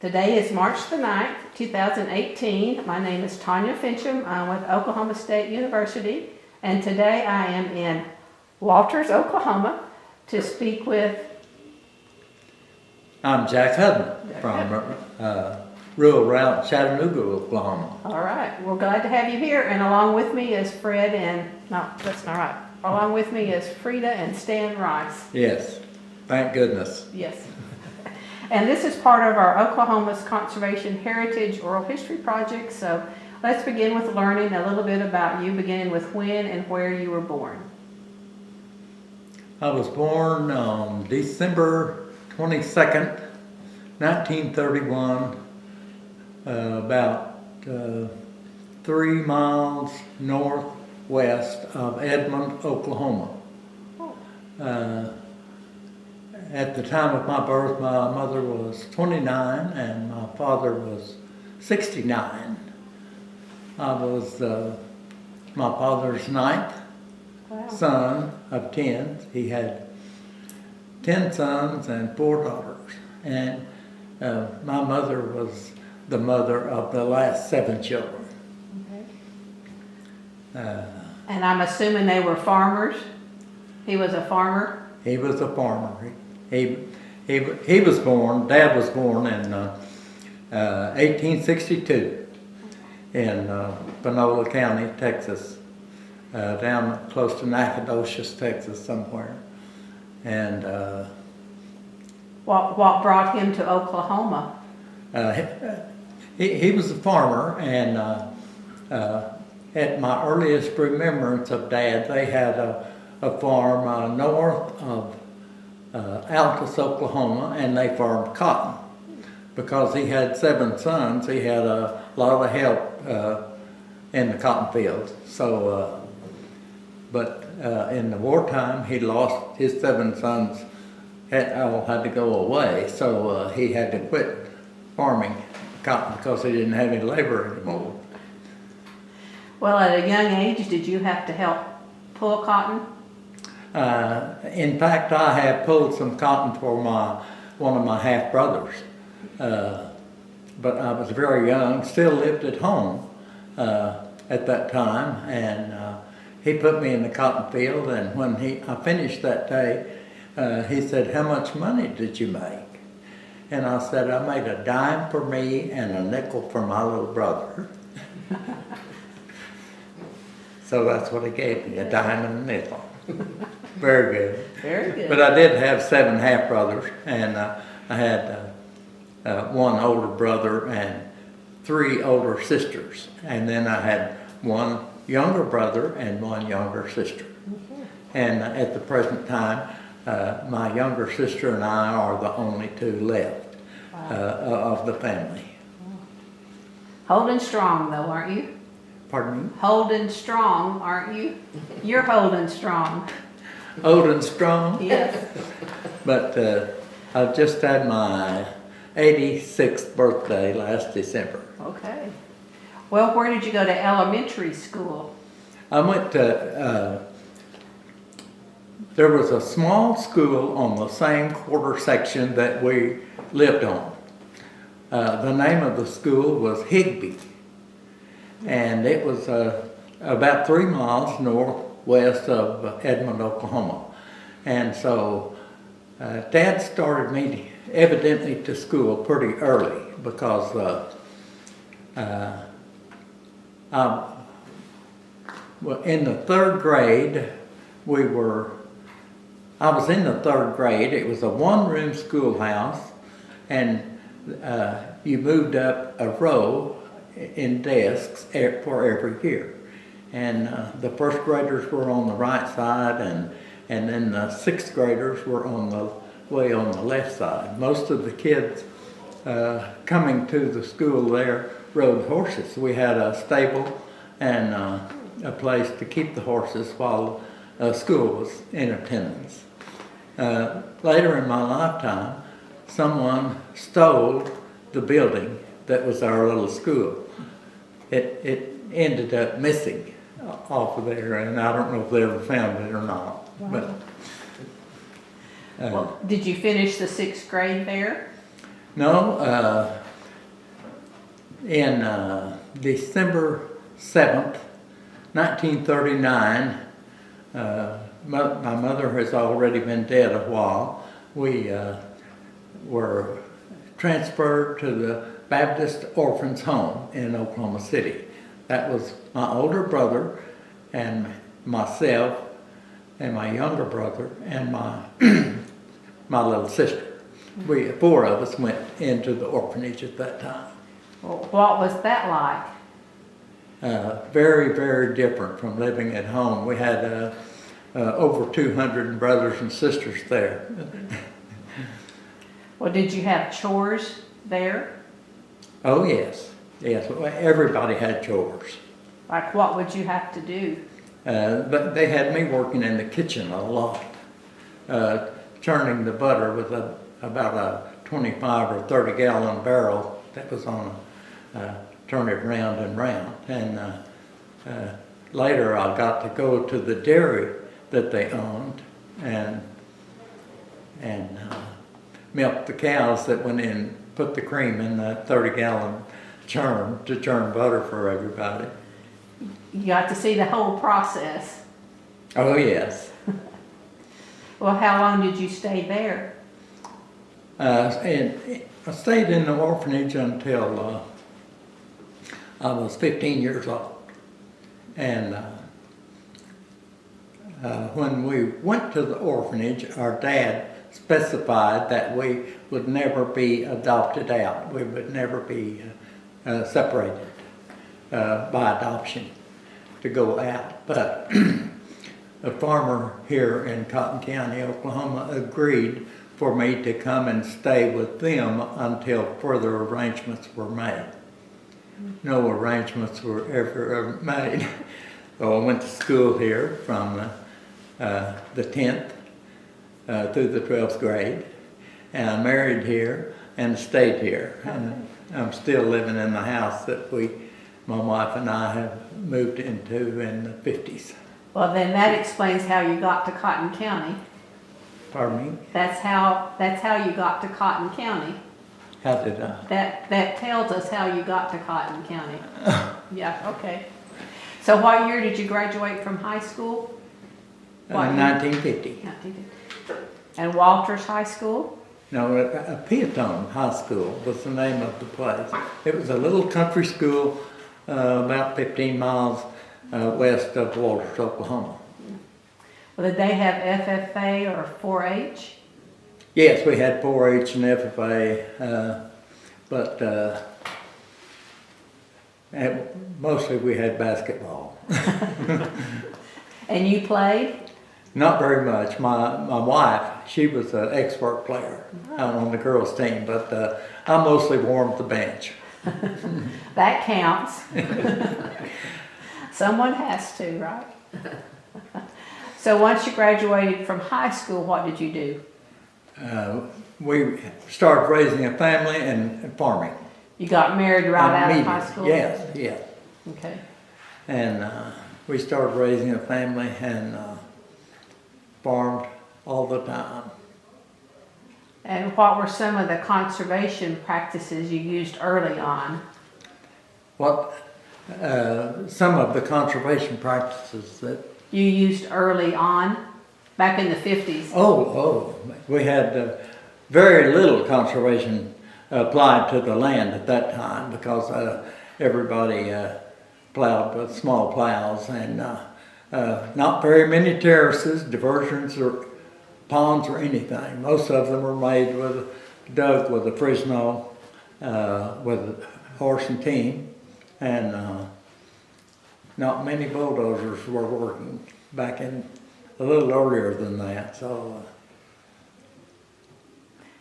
Today is March the 9th, 2018. My name is Tanya Finchum. I'm with Oklahoma State University, and today I am in Walters, Oklahoma, to speak with... I'm Jack Hudman from rural route Chattanooga, Oklahoma. All right, we're glad to have you here, and along with me is Fred and... No, that's not right. Along with me is Frida and Stan Rice. Yes, thank goodness. Yes. And this is part of our Oklahoma's Conservation Heritage Oral History Project. So let's begin with learning a little bit about you, beginning with when and where you were born. I was born on December 22nd, 1931, about 3 miles northwest of Edmond, Oklahoma. At the time of my birth, my mother was 29 and my father was 69. I was my father's ninth son of 10. He had 10 sons and 4 daughters. And my mother was the mother of the last 7 children. Okay. And I'm assuming they were farmers? He was a farmer? He was a farmer. He was born, Dad was born in 1862 in Panola County, Texas, down close to Nacogdoches, Texas somewhere. And what brought him to Oklahoma? He was a farmer, and at my earliest remembrance of Dad, they had a farm north of Altus, Oklahoma, and they farmed cotton. Because he had 7 sons, he had a lot of help in the cotton fields. So, but in the wartime, he lost his 7 sons. All had to go away, so he had to quit farming cotton because he didn't have any labor anymore. Well, at a young age, did you have to help pull cotton? In fact, I have pulled some cotton for one of my half-brothers. But I was very young, still lived at home at that time, and he put me in the cotton field, and when I finished that day, he said, "How much money did you make?" And I said, "I made a dime for me and a nickel for my little brother." So that's what he gave me, a dime and a nickel. Very good. Very good. But I did have 7 half-brothers, and I had 1 older brother and 3 older sisters. And then I had 1 younger brother and 1 younger sister. Okay. And at the present time, my younger sister and I are the only 2 left of the family. Holding strong, though, aren't you? Pardon me? Holding strong, aren't you? You're holding strong. Old and strong? Yes. But I've just had my 86th birthday last December. Okay. Well, where did you go to elementary school? I went to, there was a small school on the same quarter section that we lived on. The name of the school was Higbee. And it was about 3 miles northwest of Edmond, Oklahoma. And so Dad started me evidently to school pretty early because in the 3rd grade, I was in the 3rd grade. It was a 1-room schoolhouse, and you moved up a row in desks for every year. And the 1st graders were on the right side, and then the 6th graders were on the left side. Most of the kids coming to the school there rode horses. We had a stable and a place to keep the horses while school was in attendance. Later in my lifetime, someone stole the building that was our little school. It ended up missing off of there, and I don't know if they ever found it or not. Wow. But well, did you finish the 6th grade there? No, in December 7th, 1939, my mother has already been dead a while. We were transferred to the Baptist Orphans Home in Oklahoma City. That was my older brother and myself and my younger brother and my my little sister. We, 4 of us, went into the orphanage at that time. Well, what was that like? Very, very different from living at home. We had over 200 brothers and sisters there. Well, did you have chores there? Oh yes, yes. Everybody had chores. Like what would you have to do? But they had me working in the kitchen a lot, churning the butter with about a 25 or 30 gallon barrel that was on turn it round and round. And later I got to go to the dairy that they owned and milk the cows that went in, put the cream in that 30 gallon churn to churn butter for everybody. You got to see the whole process. Oh yes. Well, how long did you stay there? And I stayed in the orphanage until I was 15 years old. And when we went to the orphanage, our dad specified that we would never be adopted out. We would never be separated by adoption to go out. But a farmer here in Cotton County, Oklahoma, agreed for me to come and stay with them until further arrangements were made. No arrangements were ever made. So I went to school here from the 10th through the 12th grade, and I married here and stayed here. And I'm still living in the house that my wife and I have moved into in the 50s. Well, then that explains how you got to Cotton County. Pardon me? That's how you got to Cotton County. How did I? That tells us how you got to Cotton County. Yeah, okay. So what year did you graduate from high school? 1950. 1950. And Walters High School? No, Peatone High School was the name of the place. It was a little country school about 15 miles west of Walters, Oklahoma. Well, did they have FFA or 4-H? Yes, we had 4-H and FFA, but mostly we had basketball. And you played? Not very much. My wife, she was an expert player out on the girls' team, but I mostly warmed the bench. That counts. Someone has to, right? So once you graduated from high school, what did you do? We started raising a family and farming. You got married right out of high school? Yes, yes. Okay. And we started raising a family and farmed all the time. And what were some of the conservation practices you used early on? Some of the conservation practices that You used early on, back in the 50s? We had very little conservation applied to the land at that time because everybody plowed with small plows and not very many terraces, diversions, or ponds or anything. Most of them were made dug with a Fresno, with a horse and team, and not many bulldozers were working back in a little earlier than that. So.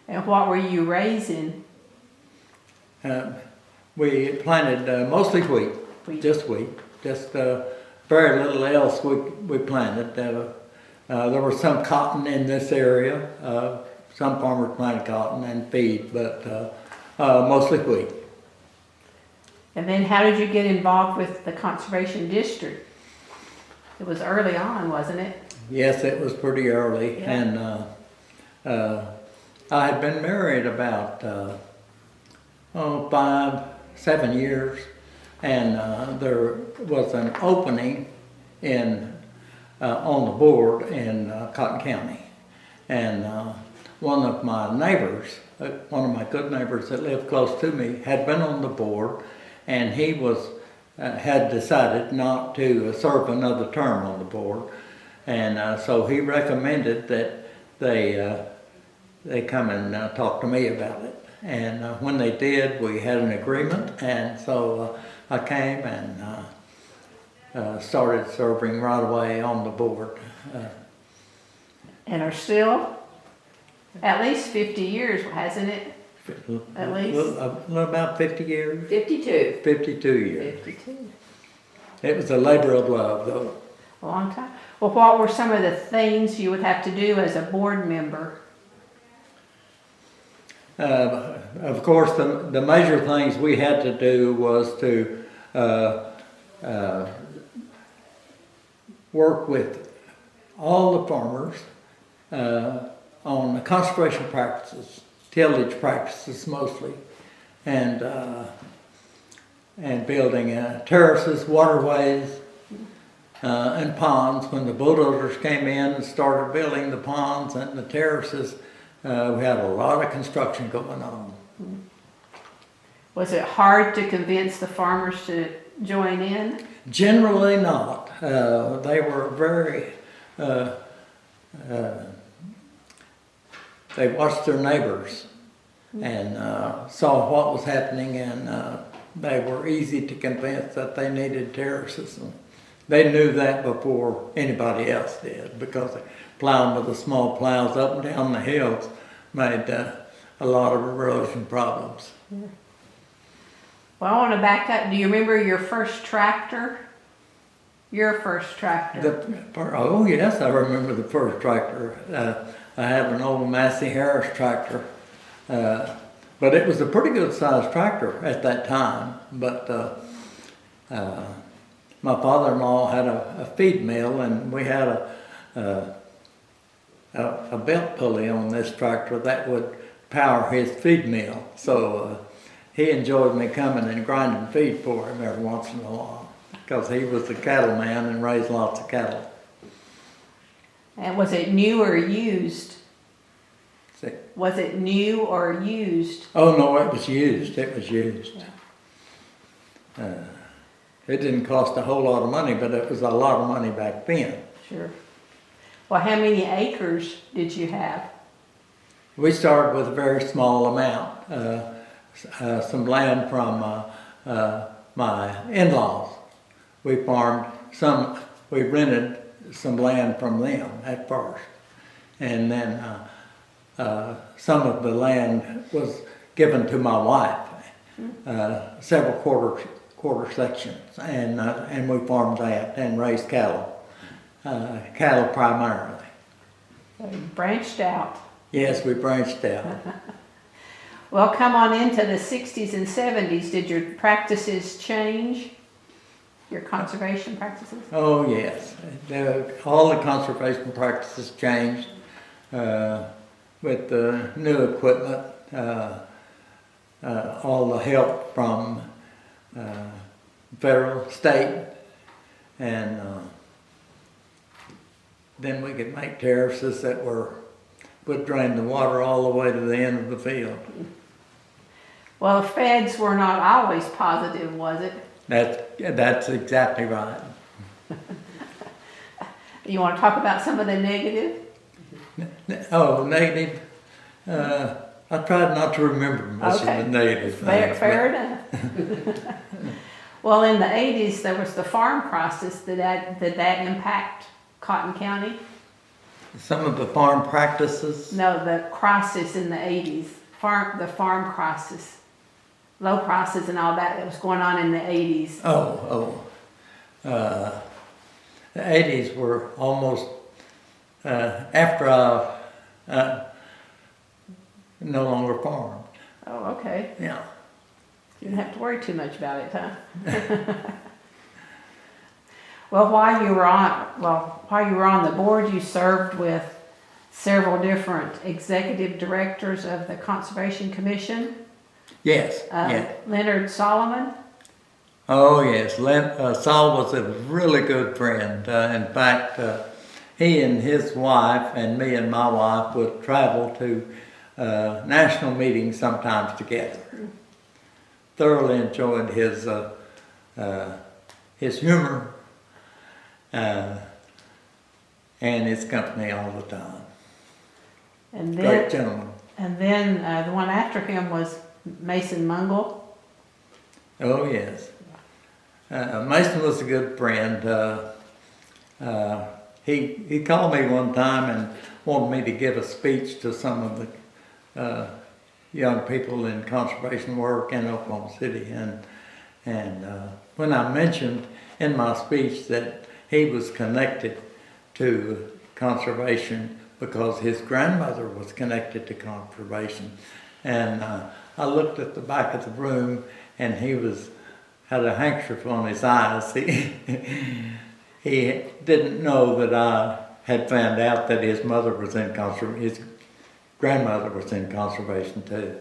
And what were you raising? We planted mostly wheat, just wheat, just very little else we planted. There was some cotton in this area. Some farmers planted cotton and feed, but mostly wheat. And then how did you get involved with the conservation district? It was early on, wasn't it? Yes, it was pretty early. Yeah. And I had been married about 5 7 years, and there was an opening in on the board in Cotton County, and one of my neighbors, one of my good neighbors that lived close to me, had been on the board, and he was had decided not to serve another term on the board, and so he recommended that they come and talk to me about it. And when they did, we had an agreement, and so I came and started serving right away on the board. And are still at least 50 years, hasn't it? At least? About 50 years. 52. 52 years. 52. It was a labor of love, though. A long time. Well, what were some of the things you would have to do as a board member? Of course, the major things we had to do was to work with all the farmers on the conservation practices, tillage practices mostly, and building terraces, waterways, and ponds. When the bulldozers came in and started building the ponds and the terraces, we had a lot of construction going on. Was it hard to convince the farmers to join in? Generally not. They were very, they watched their neighbors and saw what was happening, and they were easy to convince that they needed terraces. And they knew that before anybody else did, because plowing with the small plows up and down the hills made a lot of erosion problems. Yeah. Well, I want to back up. Do you remember your first tractor? Your first tractor? Oh yes, I remember the first tractor. I had an old Massey Harris tractor, but it was a pretty good sized tractor at that time. But my father-in-law had a feed mill, and we had a belt pulley on this tractor that would power his feed mill. So he enjoyed me coming and grinding feed for him every once in a while, because he was a cattleman and raised lots of cattle. And was it new or used? See? Was it new or used? Oh no, it was used. It was used. Yeah. It didn't cost a whole lot of money, but it was a lot of money back then. Sure. Well, how many acres did you have? We started with a very small amount. Some land from my in-laws. We farmed some, we rented some land from them at first. And then some of the land was given to my wife, several quarter sections, and we farmed that and raised cattle, cattle primarily. So you branched out. Yes, we branched out. Well, come on into the 60s and 70s. Did your practices change? Your conservation practices? Oh yes, all the conservation practices changed with the new equipment, all the help from federal, state, and then we could make terraces that would drain the water all the way to the end of the field. Well, the feds were not always positive, was it? That's exactly right. You want to talk about some of the negative? Oh, negative. I tried not to remember much of the negative things. Fair enough. Well, in the 80s, there was the farm crisis. Did that impact Cotton County? Some of the farm practices? No, the crisis in the 80s. The farm crisis. Low prices and all that was going on in the 80s. The 80s were almost after I no longer farmed. Oh, okay. Yeah. You didn't have to worry too much about it, huh? Well, while you were on the board, you served with several different executive directors of the Conservation Commission. Yes, yeah. Leonard Solomon. Oh, yes. Saul was a really good friend. In fact, he and his wife and me and my wife would travel to national meetings sometimes together. Thoroughly enjoyed his humor and his company all the time. And Great gentleman. And then the one after him was Mason Mungle. Oh, yes. Mason was a good friend. He called me one time and wanted me to give a speech to some of the young people in conservation work in Oklahoma City. And when I mentioned in my speech that he was connected to conservation because his grandmother was connected to conservation, and I looked at the back of the room and he had a handkerchief on his eyes. He didn't know that I had found out that his mother was in conservation. His grandmother was in conservation too.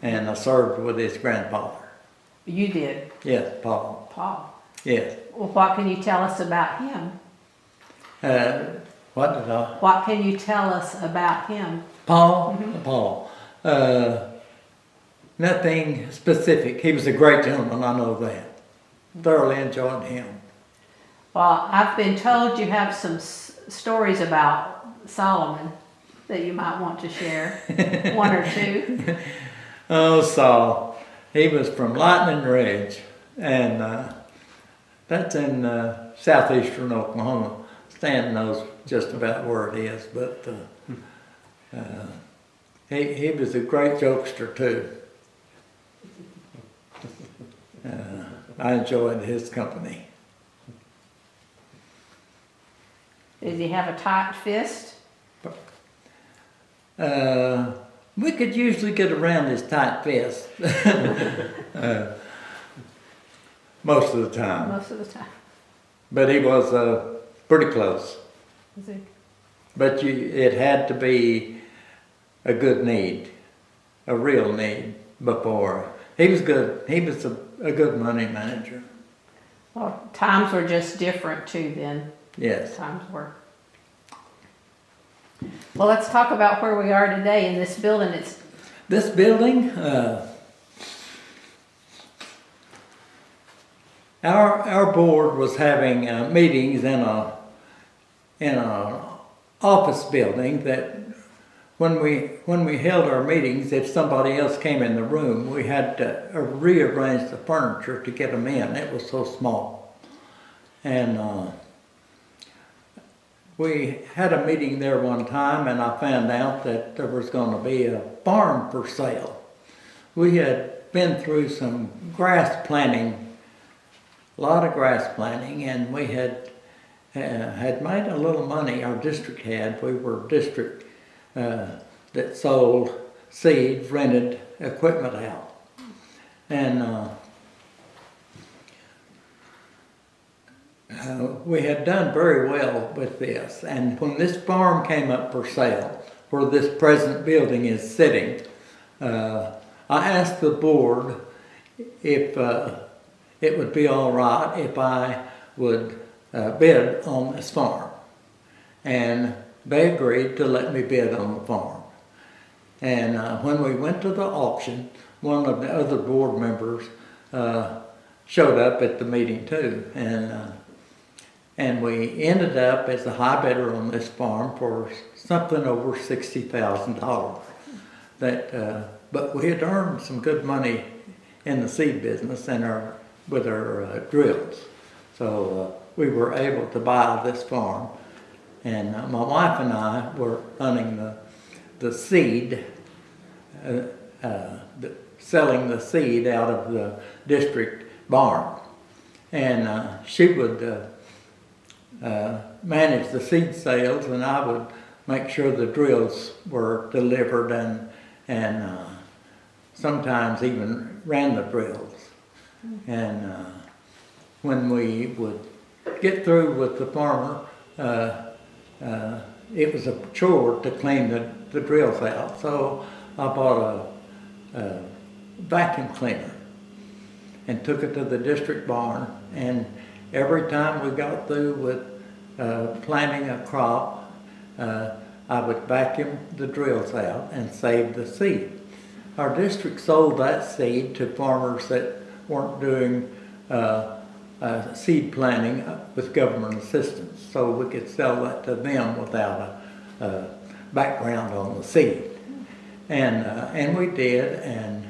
And I served with his grandfather. You did? Yes, Paul. Paul. Yes. Well, what can you tell us about him? What did I? What can you tell us about him? Paul? Mm-hmm. Paul. Nothing specific. He was a great gentleman, I know that. Thoroughly enjoyed him. Well, I've been told you have some stories about Solomon that you might want to share. One or two. Oh, Saul. He was from Lightning Ridge, and that's in southeastern Oklahoma. Stan knows just about where it is, but he was a great jokester too. I enjoyed his company. Did he have a tight fist? We could usually get around his tight fist. Most of the time. Most of the time. But he was pretty close. Was he? But it had to be a good need, a real need before. He was good. He was a good money manager. Well, times were just different too then. Yes. Times were. Well, let's talk about where we are today in this building. This building, our board was having meetings in a office building that when we held our meetings, if somebody else came in the room, we had to rearrange the furniture to get them in. It was so small. And we had a meeting there one time, and I found out that there was going to be a farm for sale. We had been through some grass planting, a lot of grass planting, and we had made a little money. Our district had. We were a district that sold seed, rented equipment out, and we had done very well with this. And when this farm came up for sale, where this present building is sitting, I asked the board if it would be all right if I would bid on this farm. And they agreed to let me bid on the farm. And when we went to the auction, one of the other board members showed up at the meeting too. And we ended up as a high bidder on this farm for something over $60,000. But we had earned some good money in the seed business and with our drills. So we were able to buy this farm. And my wife and I were running the seed, selling the seed out of the district barn. And she would manage the seed sales, and I would make sure the drills were delivered and sometimes even ran the drills. And when we would get through with the farmer, it was a chore to clean the drills out. So I bought vacuum cleaner and took it to the district barn. And every time we got through with planting a crop, I would vacuum the drills out and save the seed. Our district sold that seed to farmers that weren't doing seed planting with government assistance, so we could sell that to them without a background on the seed. And we did, and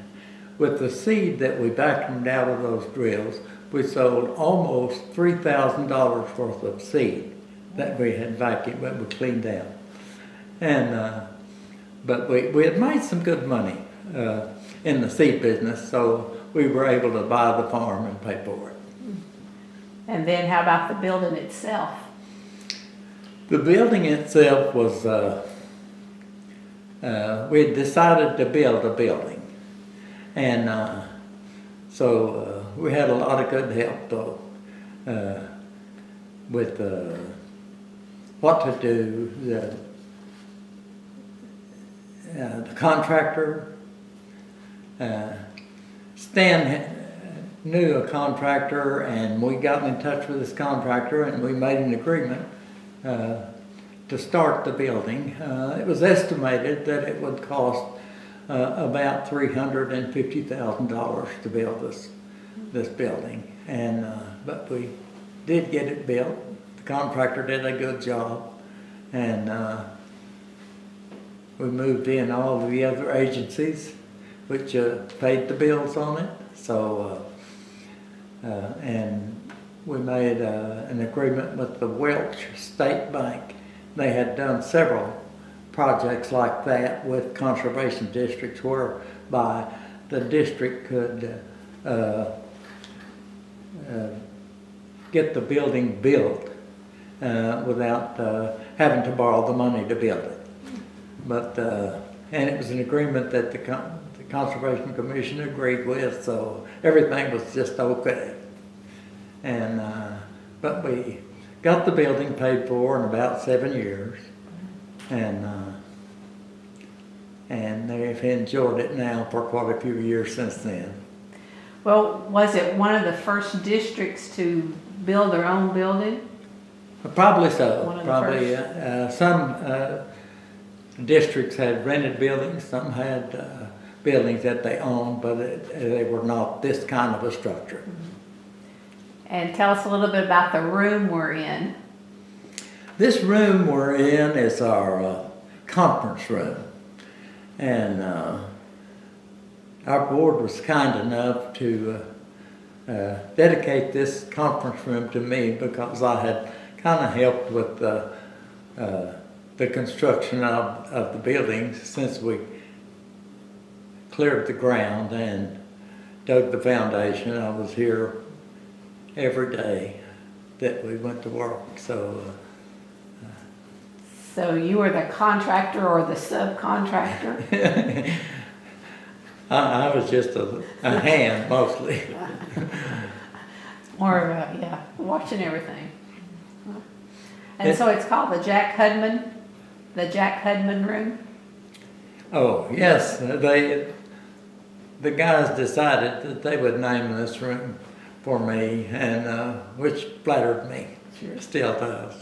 with the seed that we vacuumed out of those drills, we sold almost $3,000 worth of seed that we had vacuumed, but we cleaned out. And but we had made some good money in the seed business, so we were able to buy the farm and pay for it. And then how about the building itself? The building itself was, we had decided to build a building. And so we had a lot of good help though with what to do. The contractor, Stan knew a contractor, and we got in touch with this contractor and we made an agreement to start the building. It was estimated that it would cost about $350,000 to build this building, and but we did get it built. The contractor did a good job, and we moved in all of the other agencies which paid the bills on it. So, and we made an agreement with the Welch State Bank. They had done several projects like that with conservation districts whereby the district could get the building built without having to borrow the money to build it. But and it was an agreement that the Conservation Commission agreed with, so everything was just okay. And but we got the building paid for in about 7 years, and they've enjoyed it now for quite a few years since then. Well, was it one of the first districts to build their own building? Probably so. One of the Probably first. Some districts had rented buildings, some had buildings that they owned, but they were not this kind of a structure. And tell us a little bit about the room we're in. This room we're in is our conference room, and our board was kind enough to dedicate this conference room to me because I had kind of helped with the construction of the buildings since we cleared the ground and dug the foundation. I was here every day that we went to work. So you were the contractor or the subcontractor? I was just a hand mostly. Or yeah, watching everything. And so it's called the Jack Hudman room? Oh, yes. The guys decided that they would name this room for me, and which flattered me. Sure. Still does.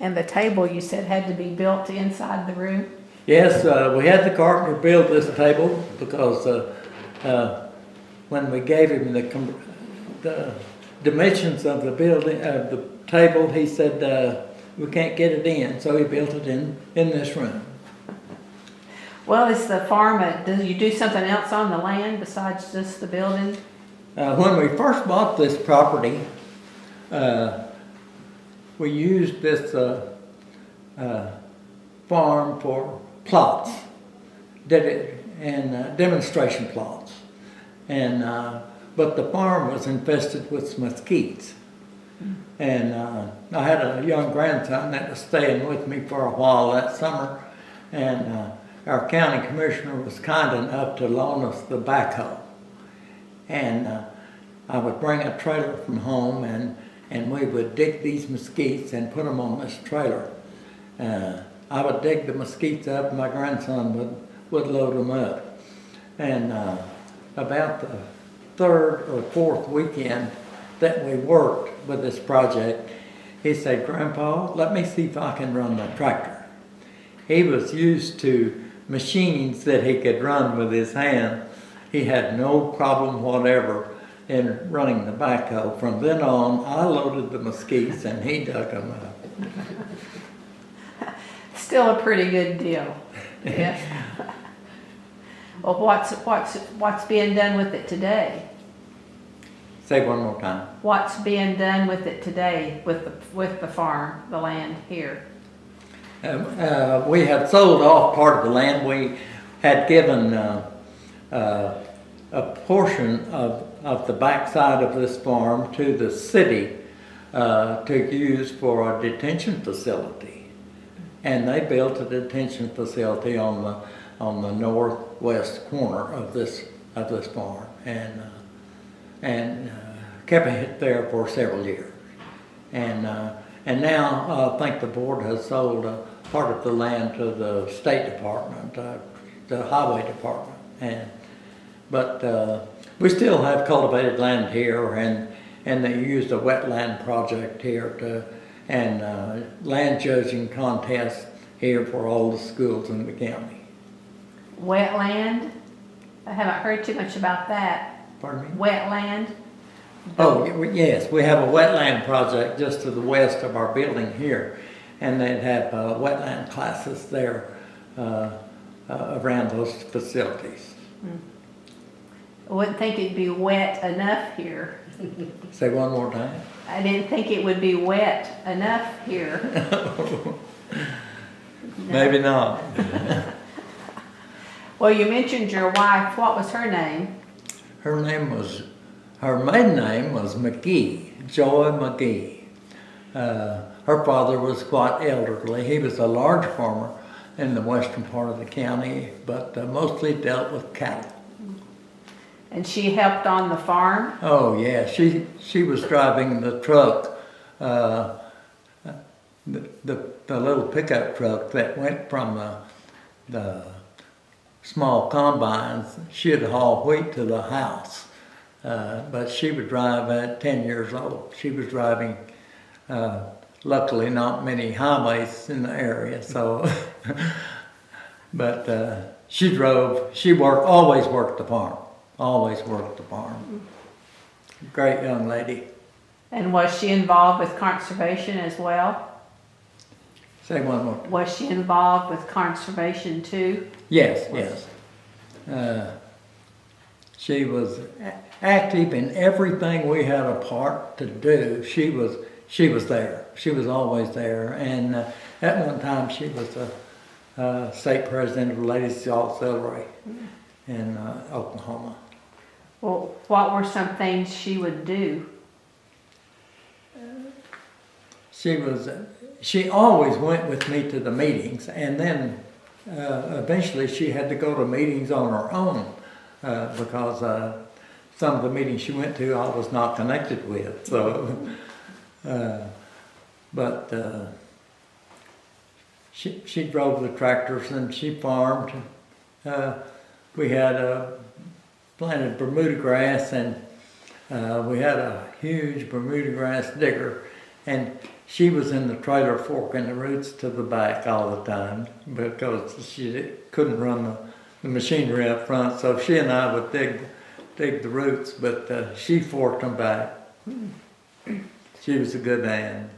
And the table you said had to be built inside the room? Yes, we had the carpenter build this table because when we gave him the dimensions of the building, of the table, he said we can't get it in, so he built it in this room. Well, is the farm, do you do something else on the land besides just the building? When we first bought this property, we used this farm for plots, and demonstration plots, and but the farm was infested with mosquitoes, and I had a young grandson that was staying with me for a while that summer, and our county commissioner was kind enough to loan us the backhoe, and I would bring a trailer from home, and we would dig these mesquites and put them on this trailer. I would dig the mesquites up, and my grandson would load them up. And about the third or fourth weekend that we worked with this project, he said, "Grandpa, let me see if I can run the tractor." He was used to machines that he could run with his hand. He had no problem whatever in running the backhoe. From then on, I loaded the mesquites and he dug them up. Still a pretty good deal. Yeah. Well, what's being done with it today? Say one more time. What's being done with it today, with the farm, the land here? We had sold off part of the land. We had given a portion of the backside of this farm to the city to use for a detention facility, and they built a detention facility on the northwest corner of this farm, and kept it there for several years, and now I think the board has sold part of the land to the State Department, the Highway Department, but we still have cultivated land here, and they used a wetland project here and land judging contests here for all the schools in the county. Wetland? I haven't heard too much about that. Pardon me? Wetland? Oh, yes, we have a wetland project just to the west of our building here, and they'd have wetland classes there around those facilities. I wouldn't think it'd be wet enough here. Say one more time. I didn't think it would be wet enough here. Maybe not. Well, you mentioned your wife. What was her name? Her maiden name was McGee, Joy McGee. Her father was quite elderly. He was a large farmer in the western part of the county, but mostly dealt with cattle. And she helped on the farm? Oh yeah, she was driving the truck, the little pickup truck that went from the small combines. She'd haul wheat to the house, but she would drive at 10 years old. She was driving, luckily not many highways in the area, so, but always worked the farm. Always worked the farm. Great young lady. And was she involved with conservation as well? Say one more. Was she involved with conservation too? Yes. She was active in everything we had a part to do. She was there. She was always there. And at one time she was the state president of the Ladies Auxiliary in Oklahoma. Well, what were some things she would do? She always went with me to the meetings, and then eventually she had to go to meetings on her own because some of the meetings she went to I was not connected with. So, but she drove the tractors and she farmed. We had planted Bermuda grass, and we had a huge Bermuda grass digger, and she was in the trailer forking the roots to the back all the time because she couldn't run the machinery up front, so she and I would dig the roots, but she forked them back. She was a good hand.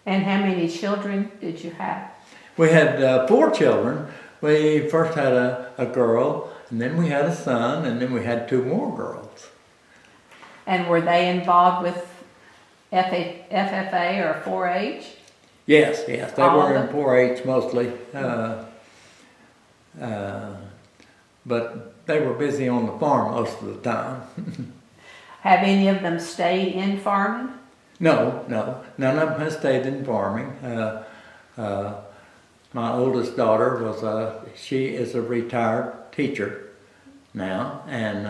And how many children did you have? We had 4 children. We first had a girl, and then we had a son, and then we had 2 more girls. And were they involved with FFA or 4-H? Yes, they were in 4-H mostly, but they were busy on the farm most of the time. Have any of them stayed in farming? No, none of them has stayed in farming. My oldest daughter she is a retired teacher now, and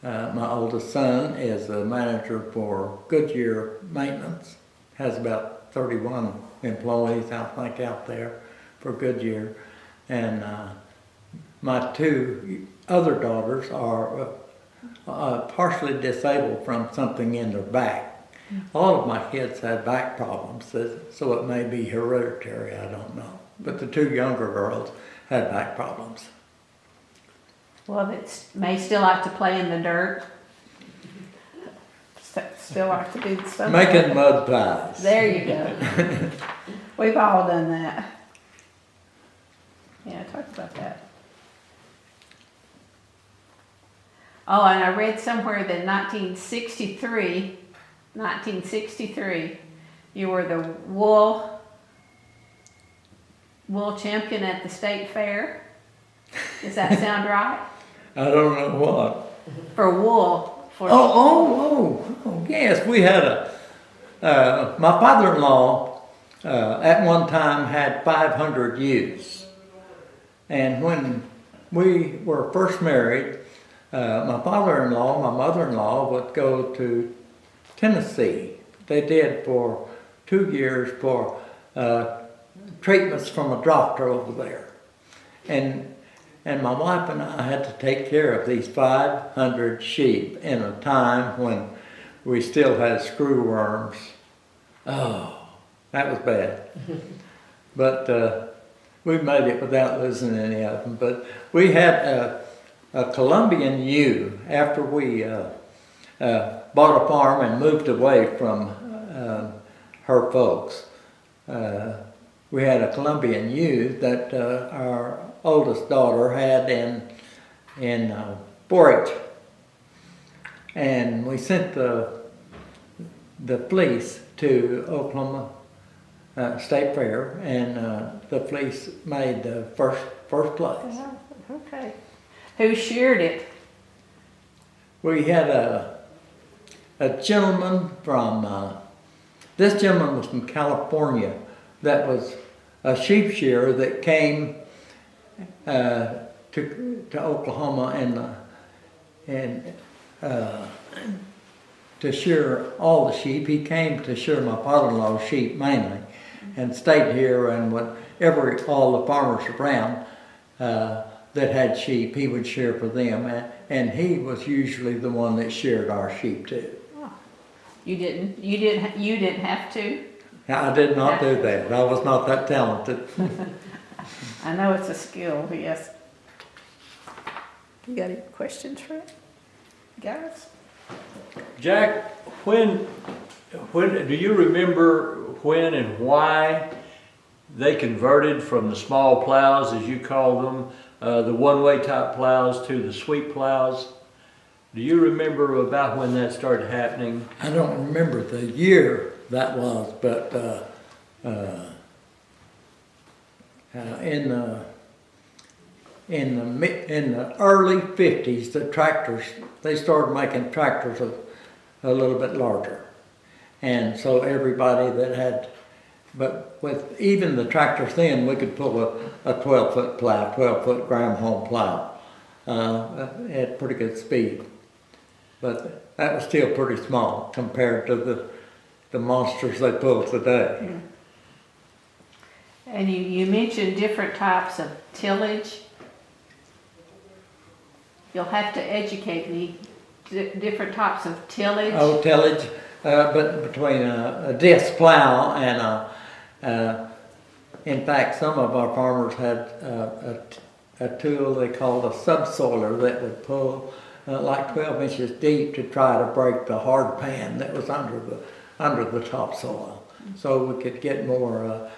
my oldest son is a manager for Goodyear Maintenance, has about 31 employees, I think, out there for Goodyear. And my 2 other daughters are partially disabled from something in their back. All of my kids had back problems, so it may be hereditary, I don't know. But the two younger girls had back problems. Well, they may still like to play in the dirt. Still like to do something. Making mud pies. There you go. We've all done that. Yeah, talk about that. Oh, and I read somewhere that 1963, you were the wool champion at the state fair. Does that sound right? I don't know what. For wool. Oh, yes, we had my father-in-law at one time had 500 ewes. And when we were first married, my father-in-law, my mother-in-law would go to Tennessee. They did for 2 years for treatments from a doctor over there. And my wife and I had to take care of these 500 sheep in a time when we still had screwworms. Oh, that was bad. But we made it without losing any of them. But we had a Colombian ewe after we bought a farm and moved away from her folks. We had a Colombian ewe that our oldest daughter had in 4-H, and we sent the fleece to Oklahoma State Fair, and the fleece made the first place. Okay. Who sheared it? We had a gentleman from this gentleman was from California that was a sheep shearer that came to Oklahoma and to shear all the sheep. He came to shear my father-in-law's sheep mainly, and stayed here. And whenever all the farmers around that had sheep, he would shear for them, and he was usually the one that sheared our sheep too. Oh. You didn't have to? I did not do that. I was not that talented. I know it's a skill, yes. You got any questions for it, guys? Jack, when do you remember when and why they converted from the small plows, as you call them, the one-way type plows, to the sweep plows? Do you remember about when that started happening? I don't remember the year that was, but in the early 50s, the tractors, they started making tractors a little bit larger, and so everybody that had, but with even the tractors then, we could pull a 12-foot plow, 12-foot Graham-Home plow at pretty good speed, but that was still pretty small compared to the monsters they pull today. Yeah. And you mentioned different types of tillage. You'll have to educate me. Different types of tillage. Oh, tillage, but between a disc plow and in fact, some of our farmers had a tool they called a subsoiler that would pull like 12 inches deep to try to break the hard pan that was under the topsoil, so we could get more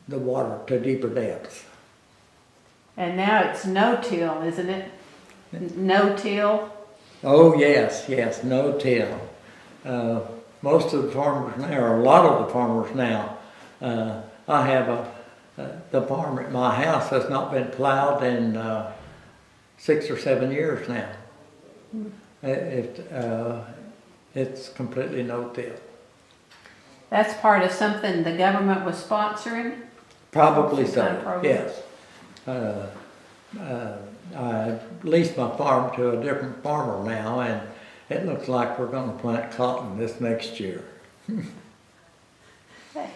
the water to deeper depths. And now it's no-till, isn't it? No-till? Oh yes, no-till. Most of the farmers now, or a lot of the farmers now, I have the farm at my house has not been plowed in 6 or 7 years now. It's completely no-till. That's part of something the government was sponsoring? Probably Some kind of so, program. yes. I leased my farm to a different farmer now, and it looks like we're going to plant cotton this next year. Hey,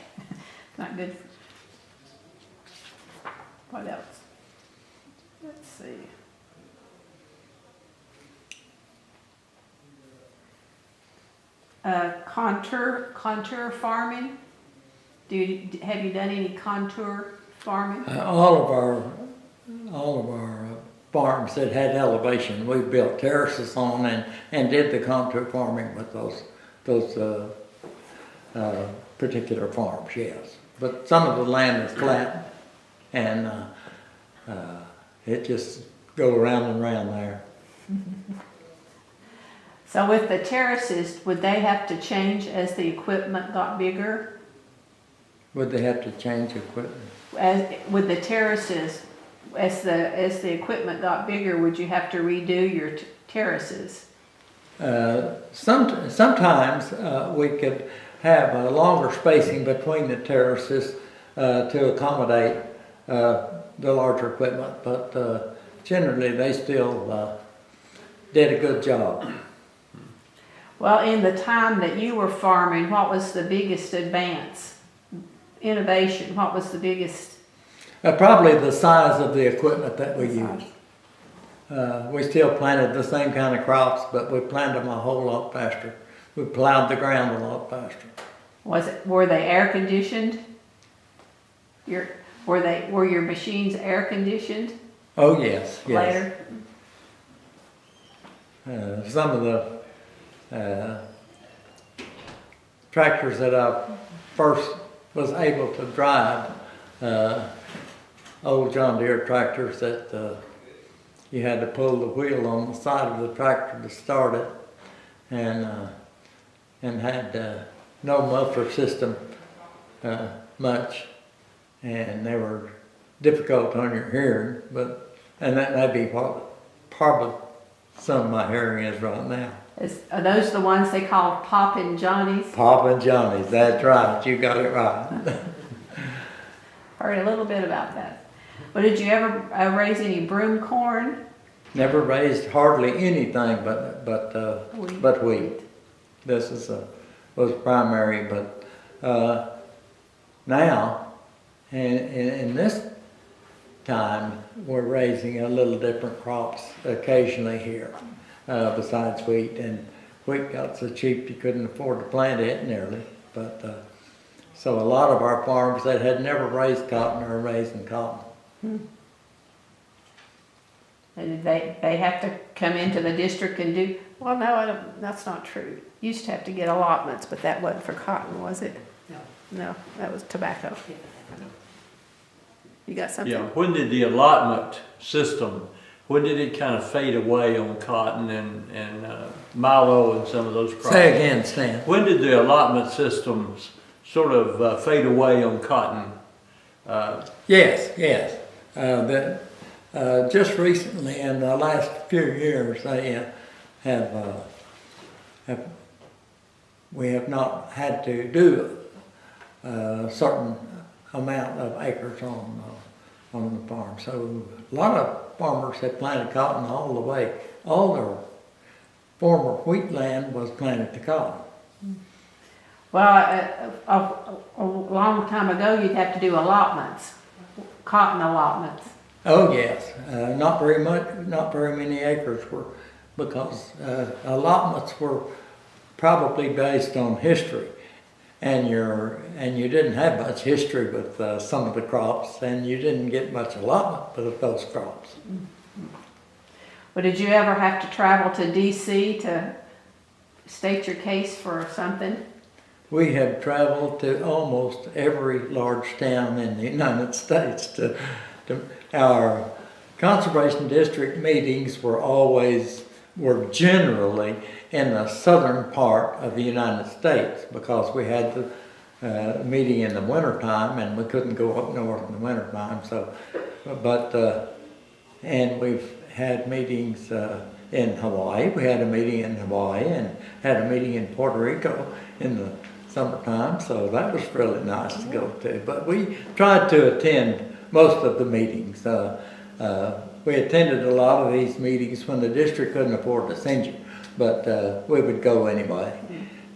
not good. What else? see. Contour farming? Have you done any contour farming? All of our farms that had elevation, we built terraces on and did the contour farming with those particular farms, yes. But some of the land is flat, and it just go around and around there. So with the terraces, would they have to change as the equipment got bigger? Would they have to change equipment? With the terraces, as the equipment got bigger, would you have to redo your terraces? Sometimes we could have a longer spacing between the terraces to accommodate the larger equipment, but generally they still did a good job. Well, in the time that you were farming, what was the biggest innovation? What was the biggest? Probably the size of the equipment that we used. We still planted the same kind of crops, but we planted them a whole lot faster. We plowed the ground a lot faster. Were they air conditioned? Were your machines air conditioned? Oh yes, yes. Later? Some of the tractors that I first was able to drive, old John Deere tractors that you had to pull the wheel on the side of the tractor to start it, and had no muffler system much, and they were difficult on your hearing, and that may be probably some of my hearing is right now. Are those the ones they call Poppin' Johnnies? Poppin' Johnnies, that's right, you got it right. Heard a little bit about that. But did you ever raise any broom corn? Never raised hardly anything but wheat. This was primary, but now, in this time, we're raising a little different crops occasionally here, besides wheat. And wheat got so cheap you couldn't afford to plant it nearly. But so a lot of our farms that had never raised cotton are raising cotton. And they have to come into the district and do, well, no, that's not true. You used to have to get allotments, but that wasn't for cotton, was it? No, that was tobacco. You got something? Yeah, when did the allotment system, when did it kind of fade away on cotton and milo and some of those crops? Say again, Stan. When did the allotment systems sort of fade away on cotton? Yes. Just recently, in the last few years, they we have not had to do a certain amount of acres on the farm. So a lot of farmers have planted cotton all the way. All their former wheat land was planted to cotton. Well, a long time ago, you'd have to do allotments, cotton allotments. Oh yes, not very much, not very many acres were, because allotments were probably based on history, and you didn't have much history with some of the crops, and you didn't get much allotment with those crops. Well, did you ever have to travel to DC to state your case for something? We have traveled to almost every large town in the United States to our conservation district meetings were generally in the southern part of the United States, because we had the meeting in the wintertime and we couldn't go up north in the wintertime. So, and we've had meetings in Hawaii. We had a meeting in Hawaii and had a meeting in Puerto Rico in the summertime. So that was really nice to go to. But we tried to attend most of the meetings. We attended a lot of these meetings when the district couldn't afford to send you, but we would go anyway.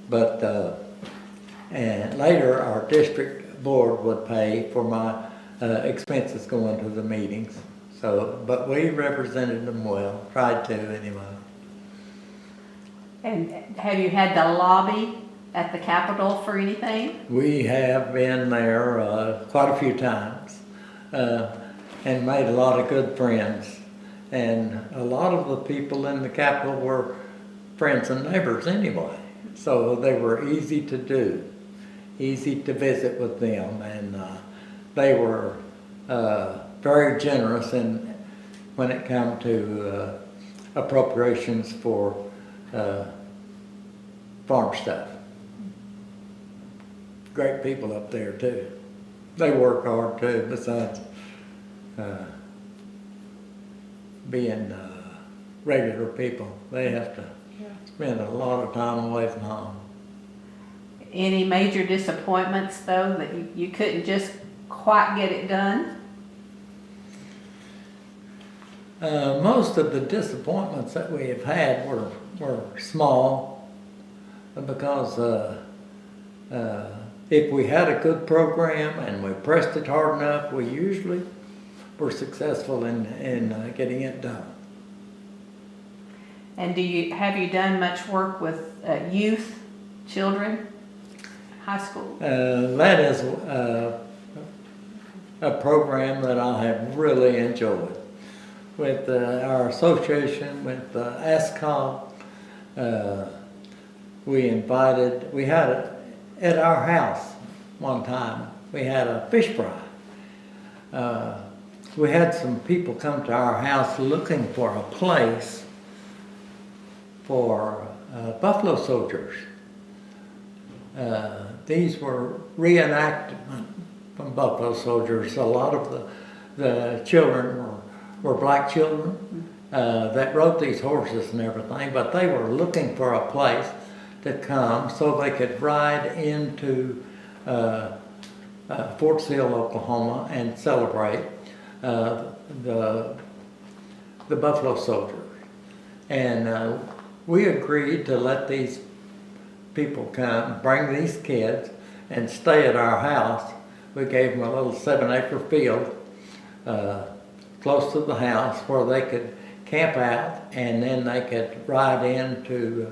But and later our district board would pay for my expenses going to the meetings. So, but we represented them well, tried to anyway. And have you had to lobby at the Capitol for anything? We have been there quite a few times and made a lot of good friends. And a lot of the people in the Capitol were friends and neighbors anyway. So they were easy to do, easy to visit with them. And they were very generous when it came to appropriations for farm stuff. Great people up there too. They work hard too, besides being regular people. They have to spend a lot of time away from home. Any major disappointments though that you couldn't just quite get it done? Most of the disappointments that we have had were small because if we had a good program and we pressed it hard enough, we usually were successful in getting it done. And have you done much work with youth, children, high school? That is a program that I have really enjoyed. With our association, with ASCOG, we had it at our house one time, we had a fish fry. We had some people come to our house looking for a place for buffalo soldiers. These were reenactment from buffalo soldiers. A lot of the children were black children that rode these horses and everything, but they were looking for a place to come so they could ride into Fort Sill, Oklahoma, and celebrate the buffalo soldiers. And we agreed to let these people come, bring these kids, and stay at our house. We gave them a little 7-acre field close to the house where they could camp out, and then they could ride into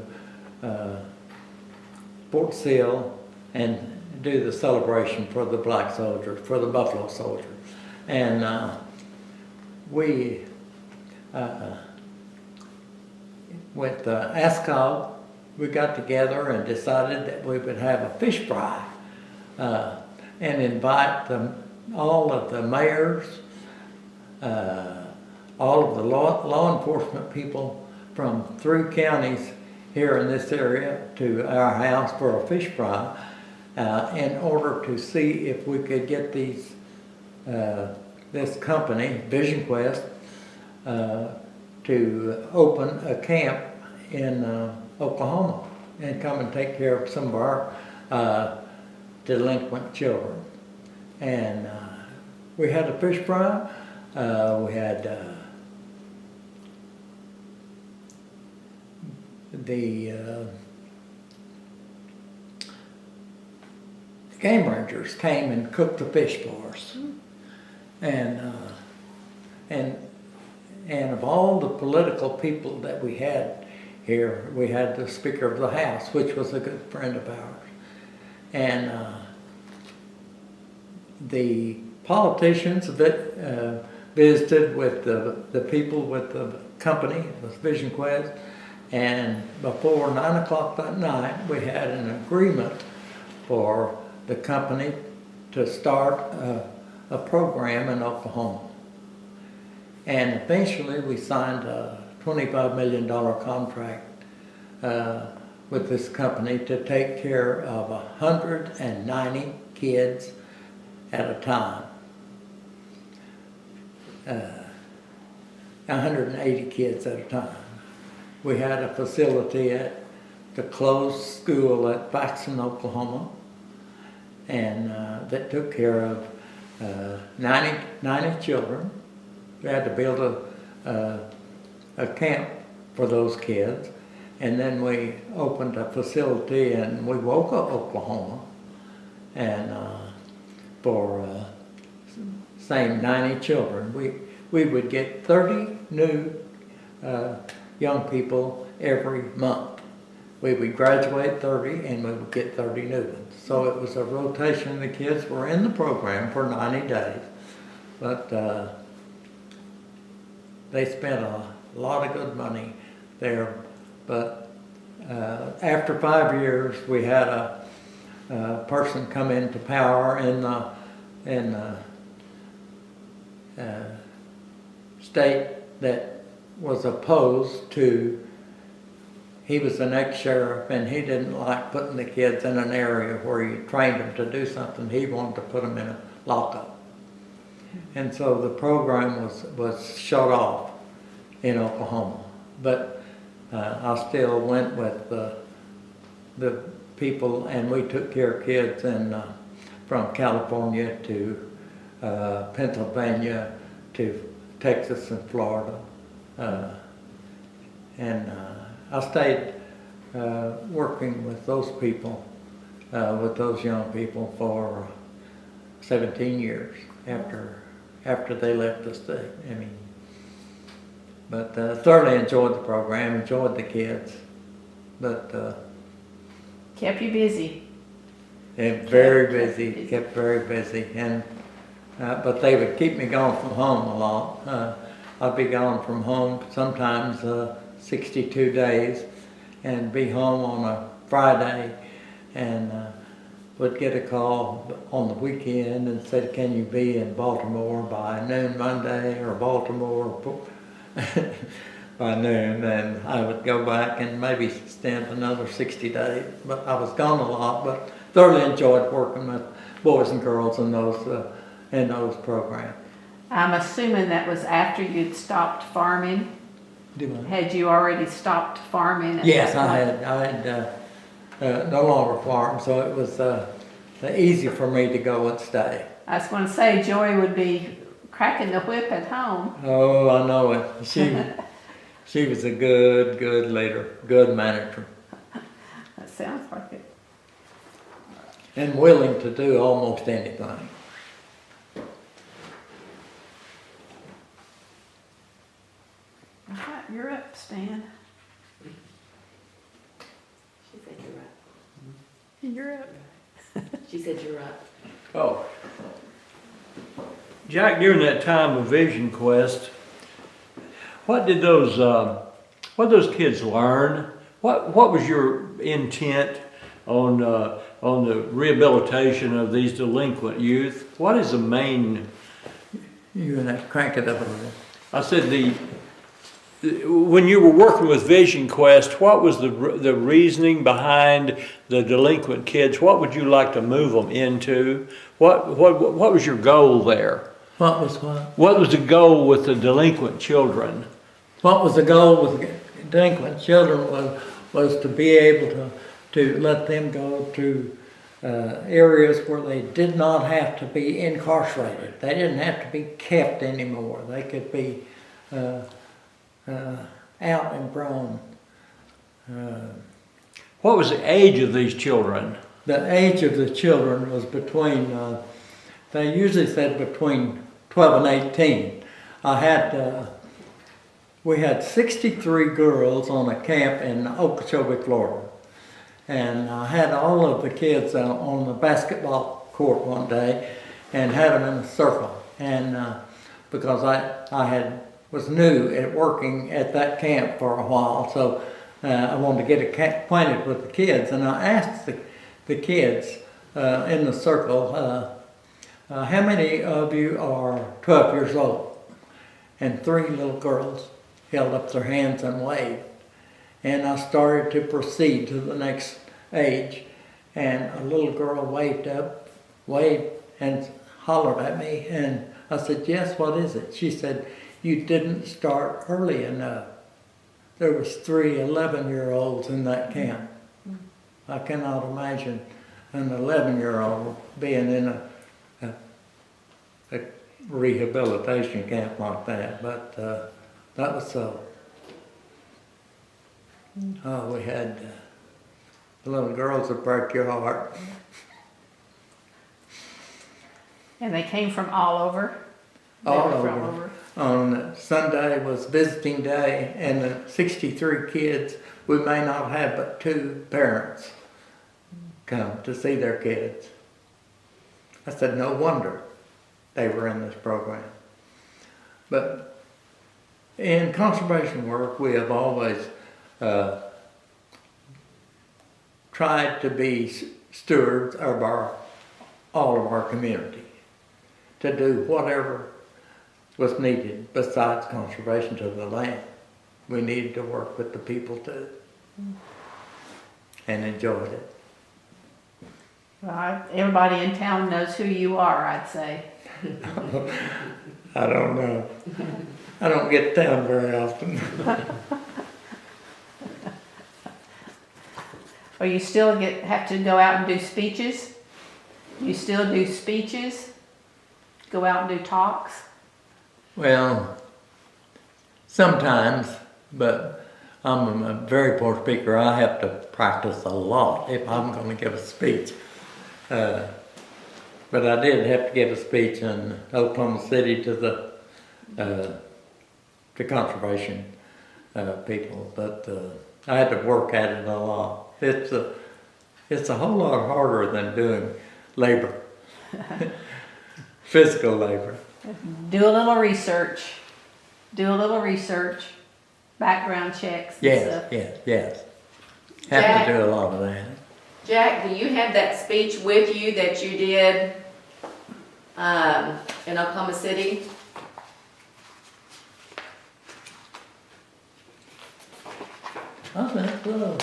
Fort Sill and do the celebration for the black soldiers, for the buffalo soldiers. And we, with ASCOG, we got together and decided that we would have a fish fry and invite all of the mayors, all of the law enforcement people from 3 counties here in this area to our house for a fish fry in order to see if we could get this company, Vision Quest, to open a camp in Oklahoma and come and take care of some of our delinquent children. And we had a fish fry. We had the game rangers came and cooked the fish for us. And of all the political people that we had here, we had the Speaker of the House, which was a good friend of ours. And the politicians that visited with the people with the company, with Vision Quest, and before 9 o'clock that night, we had an agreement for the company to start a program in Oklahoma. And eventually we signed a $25 million contract with this company to take care of 190 kids at a time. 180 kids at a time. We had a facility at the closed school at Finchum, Oklahoma, and that took care of 90 children. We had to build a camp for those kids, and then we opened a facility in Wewoka, Oklahoma, and for same 90 children. we would get 30 new young people every month. We would graduate 30 and we would get 30 new ones. So it was a rotation. The kids were in the program for 90 days, but they spent a lot of good money there. But after 5 years, we had a person come into power in the state that was opposed to. He was an ex-sheriff, and he didn't like putting the kids in an area where you trained them to do something. He wanted to put them in a lockup. And so the program was shut off in Oklahoma. But I still went with the people, and we took care of kids from California to Pennsylvania to Texas and Florida. I stayed working with those people, with those young people for 17 years after they left the state. I mean, but thoroughly enjoyed the program, enjoyed the kids, but Kept you busy. kept very busy, and but they would keep me gone from home a lot. I'd be gone from home sometimes 62 days, and be home on a Friday, and would get a call on the weekend and said, can you be in Baltimore by noon Monday, or Baltimore by noon? And I would go back and maybe spend another 60 days. But I was gone a lot, but thoroughly enjoyed working with boys and girls in those programs. I'm assuming that was after you'd stopped farming. Had you already stopped farming? Yes, I had no longer farmed, so it was easy for me to go and stay. I was going to say, Joy would be cracking the whip at home. Oh, I know it. She was a good leader, good manager. That sounds like it. And willing to do almost anything. All right, you're up, Stan. She said you're up. You're up. She said you're up. Oh. Jack, during that time of Vision Quest, what did those kids learn? What was your intent on the rehabilitation of these delinquent youth? What is the main? You're gonna have to crank it up a little. I said when you were working with Vision Quest, what was the reasoning behind the delinquent kids? What would you like to move them into? What was your goal there? What was what? What was the goal with the delinquent children? What was the goal with delinquent children was to be able to let them go to areas where they did not have to be incarcerated. They didn't have to be kept anymore. They could be out and grown. What was the age of these children? The age of the children was between, they usually said between 12 and 18. We had 63 girls on a camp in Okeechobee, Florida. And I had all of the kids on the basketball court one day and had them in a circle. And because I was new at working at that camp for a while, so I wanted to get acquainted with the kids. And I asked the kids in the circle, how many of you are 12 years old? And 3 little girls held up their hands and waved. And I started to proceed to the next age. And a little girl waved and hollered at me. And I said, yes, what is it? She said, you didn't start early enough. There was 3 11-year-olds in that camp. I cannot imagine an 11-year-old being in a rehabilitation camp like that, but that was so. Oh, we had the little girls that break your heart. And they came from all over? All They were over. from all over. on Sunday was visiting day, and the 63 kids, we may not have but 2 parents come to see their kids. I said, no wonder they were in this program. But in conservation work, we have always tried to be stewards of all of our community, to do whatever was needed besides conservation to the land. We needed to work with the people too, and enjoyed it. Well, everybody in town knows who you are, I'd say. I don't know. I don't get down very often. Or you still have to go out and do speeches? You still do speeches? Go out and do talks? Well, sometimes, but I'm a very poor speaker. I have to practice a lot if I'm going to give a speech. But I did have to give a speech in Oklahoma City to the conservation people, but I had to work at it a lot. It's a whole lot harder than doing labor, physical labor. Do a little research. Background checks and stuff. Yes. Have to do a lot of that. Jack, do you have that speech with you that you did in Oklahoma City? I think so.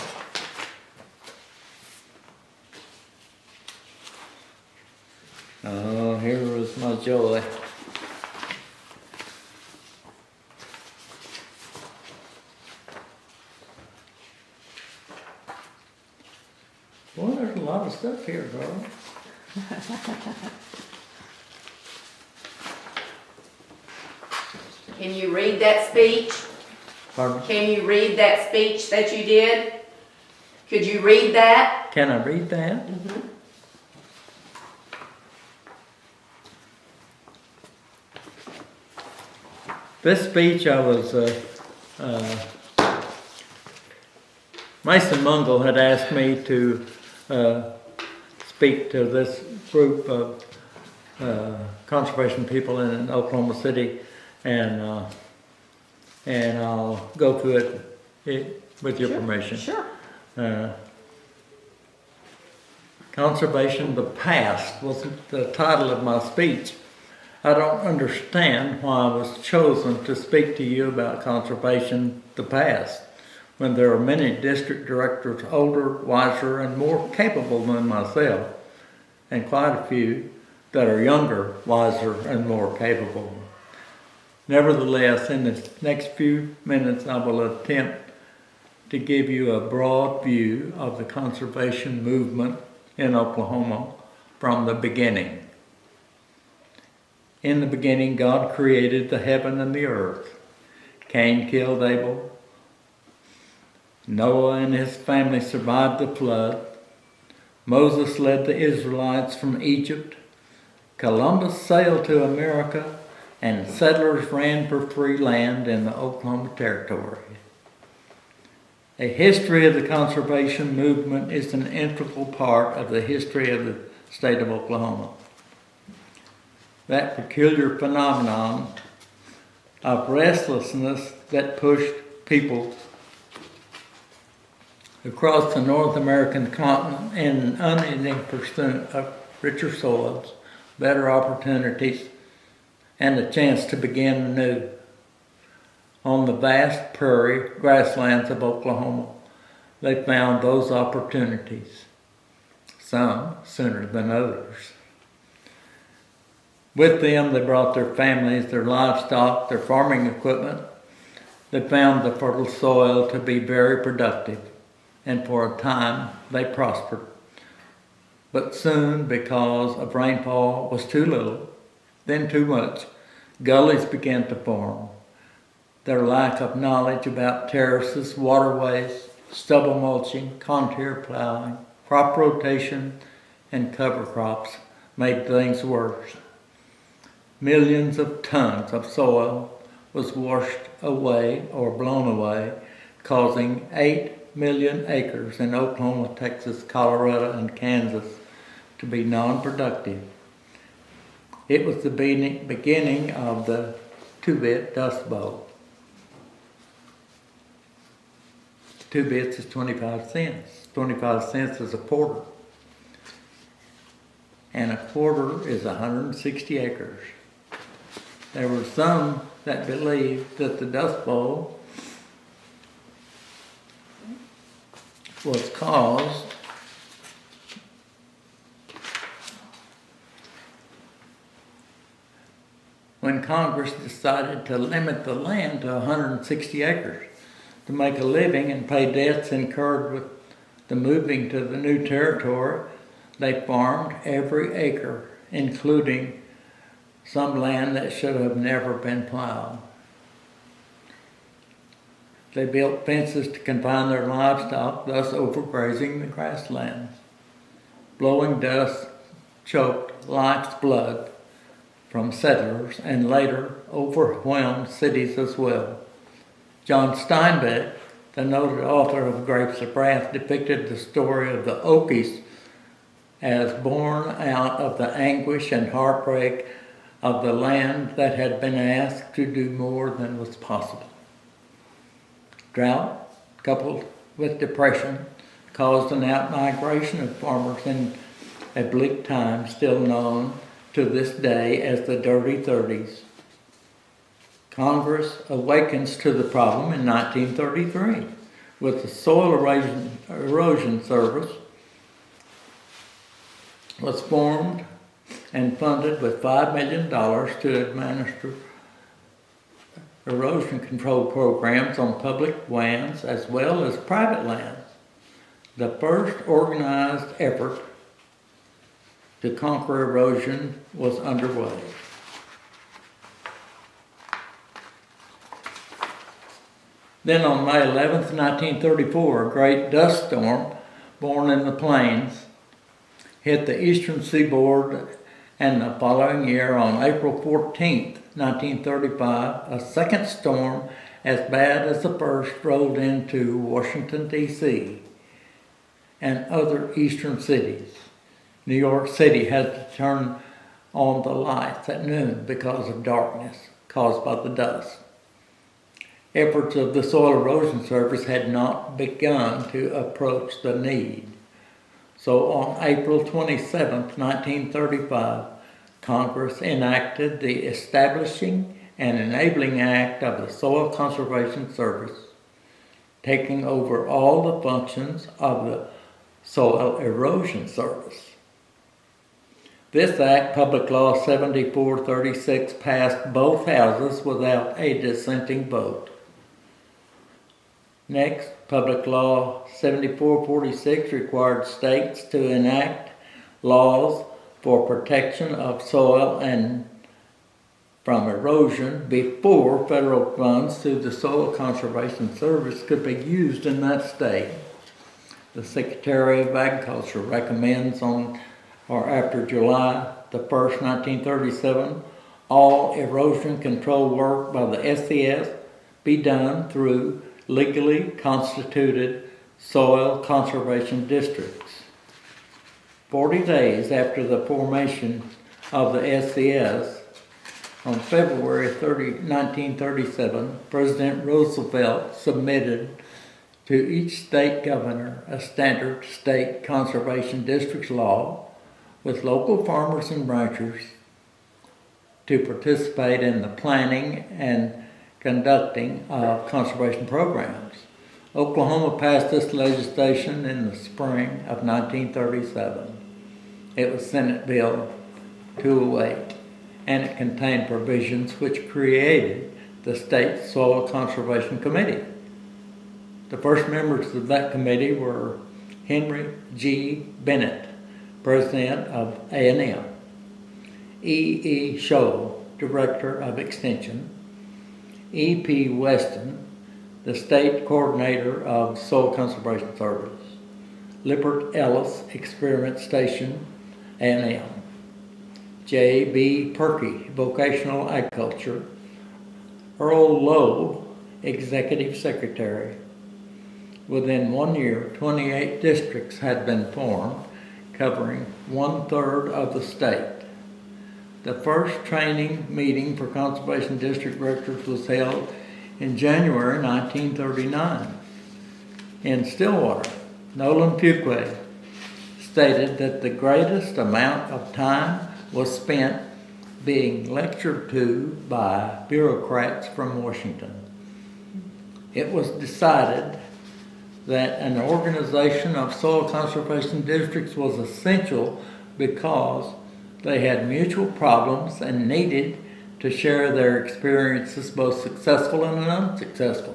Oh, here was my joy. Boy, there's a lot of stuff here, girl. Can you read that speech? Pardon? Can you read that speech that you did? Could you read that? Can I read that? Mm-hmm. This speech I was, Mason Mungle had asked me to speak to this group of conservation people in Oklahoma City, and I'll go through it with your permission. Sure. Conservation, the Past was the title of my speech. I don't understand why I was chosen to speak to you about conservation, the past, when there are many district directors older, wiser, and more capable than myself, and quite a few that are younger, wiser, and more capable. Nevertheless, in the next few minutes, I will attempt to give you a broad view of the conservation movement in Oklahoma from the beginning. In the beginning, God created the heaven and the earth. Cain killed Abel. Noah and his family survived the flood. Moses led the Israelites from Egypt. Columbus sailed to America, and settlers ran for free land in the Oklahoma Territory. A history of the conservation movement is an integral part of the history of the state of Oklahoma. That peculiar phenomenon of restlessness that pushed people across the North American continent in an unending pursuit of richer soils, better opportunities, and a chance to begin anew. On the vast prairie grasslands of Oklahoma, they found those opportunities, some sooner than others. With them, they brought their families, their livestock, their farming equipment. They found the fertile soil to be very productive, and for a time they prospered. But soon, because of rainfall was too little, then too much, gullies began to form. Their lack of knowledge about terraces, waterways, stubble mulching, contour plowing, crop rotation, and cover crops made things worse. Millions of tons of soil was washed away or blown away, causing 8 million acres in Oklahoma, Texas, Colorado, and Kansas to be non-productive. It was the beginning of the 2-bit Dust Bowl. 2 bits is 25 cents. 25 cents is a quarter. And a quarter is 160 acres. There were some that believed that the Dust Bowl was caused when Congress decided to limit the land to 160 acres to make a living and pay debts incurred with the moving to the new territory. They farmed every acre, including some land that should have never been plowed. They built fences to confine their livestock, thus overgrazing the grasslands. Blowing dust choked life's blood from settlers and later overwhelmed cities as well. John Steinbeck, the noted author of Grapes of Wrath, depicted the story of the Okies as born out of the anguish and heartbreak of the land that had been asked to do more than was possible. Drought, coupled with depression, caused an outmigration of farmers in a bleak time still known to this day as the Dirty 30s. Congress awakens to the problem in 1933 with the Soil Erosion Service was formed and funded with $5 million to administer erosion control programs on public lands as well as private lands. The first organized effort to conquer erosion was underway. Then on May 11th, 1934, a great dust storm born in the plains hit the eastern seaboard, and the following year, on April 14th, 1935, a second storm as bad as the first rolled into Washington, D.C. and other eastern cities. New York City had to turn on the lights at noon because of darkness caused by the dust. Efforts of the Soil Erosion Service had not begun to approach the need. So on April 27, 1935, Congress enacted the Establishing and Enabling Act of the Soil Conservation Service, taking over all the functions of the Soil Erosion Service. This act, Public Law 7436, passed both houses without a dissenting vote. Next, Public Law 7446 required states to enact laws for protection of soil and from erosion before federal funds through the Soil Conservation Service could be used in that state. The Secretary of Agriculture recommends on or after July the 1st, 1937, all erosion control work by the SCS be done through legally constituted soil conservation districts. 40 days after the formation of the SCS, on February 30, 1937, President Roosevelt submitted to each state governor a standard state conservation districts law with local farmers and ranchers to participate in the planning and conducting of conservation programs. Oklahoma passed this legislation in the spring of 1937. It was Senate Bill 208, and it contained provisions which created the State Soil Conservation Committee. The first members of that committee were Henry G. Bennett, President of A&M, E. Scholl, Director of Extension, E.P. Weston, the State Coordinator of Soil Conservation Service, Lippert Ellis, Experiment Station, A&M, J.B. Perkey, Vocational Agriculture, Earl Lowe, Executive Secretary. Within 1 year, 28 districts had been formed, covering 1/3 of the state. The first training meeting for Conservation District Directors was held in January 1939. In Stillwater, Nolan Fuqua stated that the greatest amount of time was spent being lectured to by bureaucrats from Washington. It was decided that an organization of soil conservation districts was essential because they had mutual problems and needed to share their experiences, both successful and unsuccessful.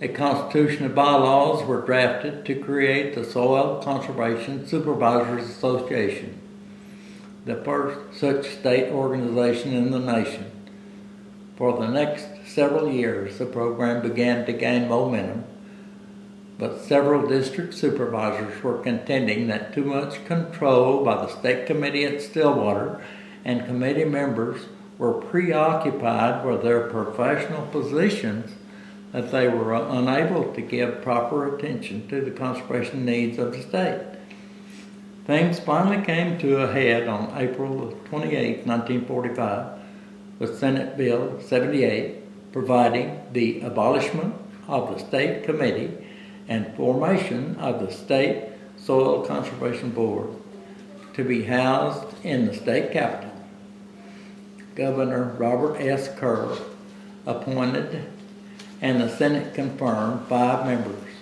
A constitution of bylaws were drafted to create the Soil Conservation Supervisors Association, the first such state organization in the nation. For the next several years, the program began to gain momentum, but several district supervisors were contending that too much control by the state committee at Stillwater and committee members were preoccupied with their professional positions that they were unable to give proper attention to the conservation needs of the state. Things finally came to a head on April 28, 1945, with Senate Bill 78 providing the abolishment of the state committee and formation of the State Soil Conservation Board to be housed in the state capitol. Governor Robert S. Kerr appointed and the Senate confirmed 5 members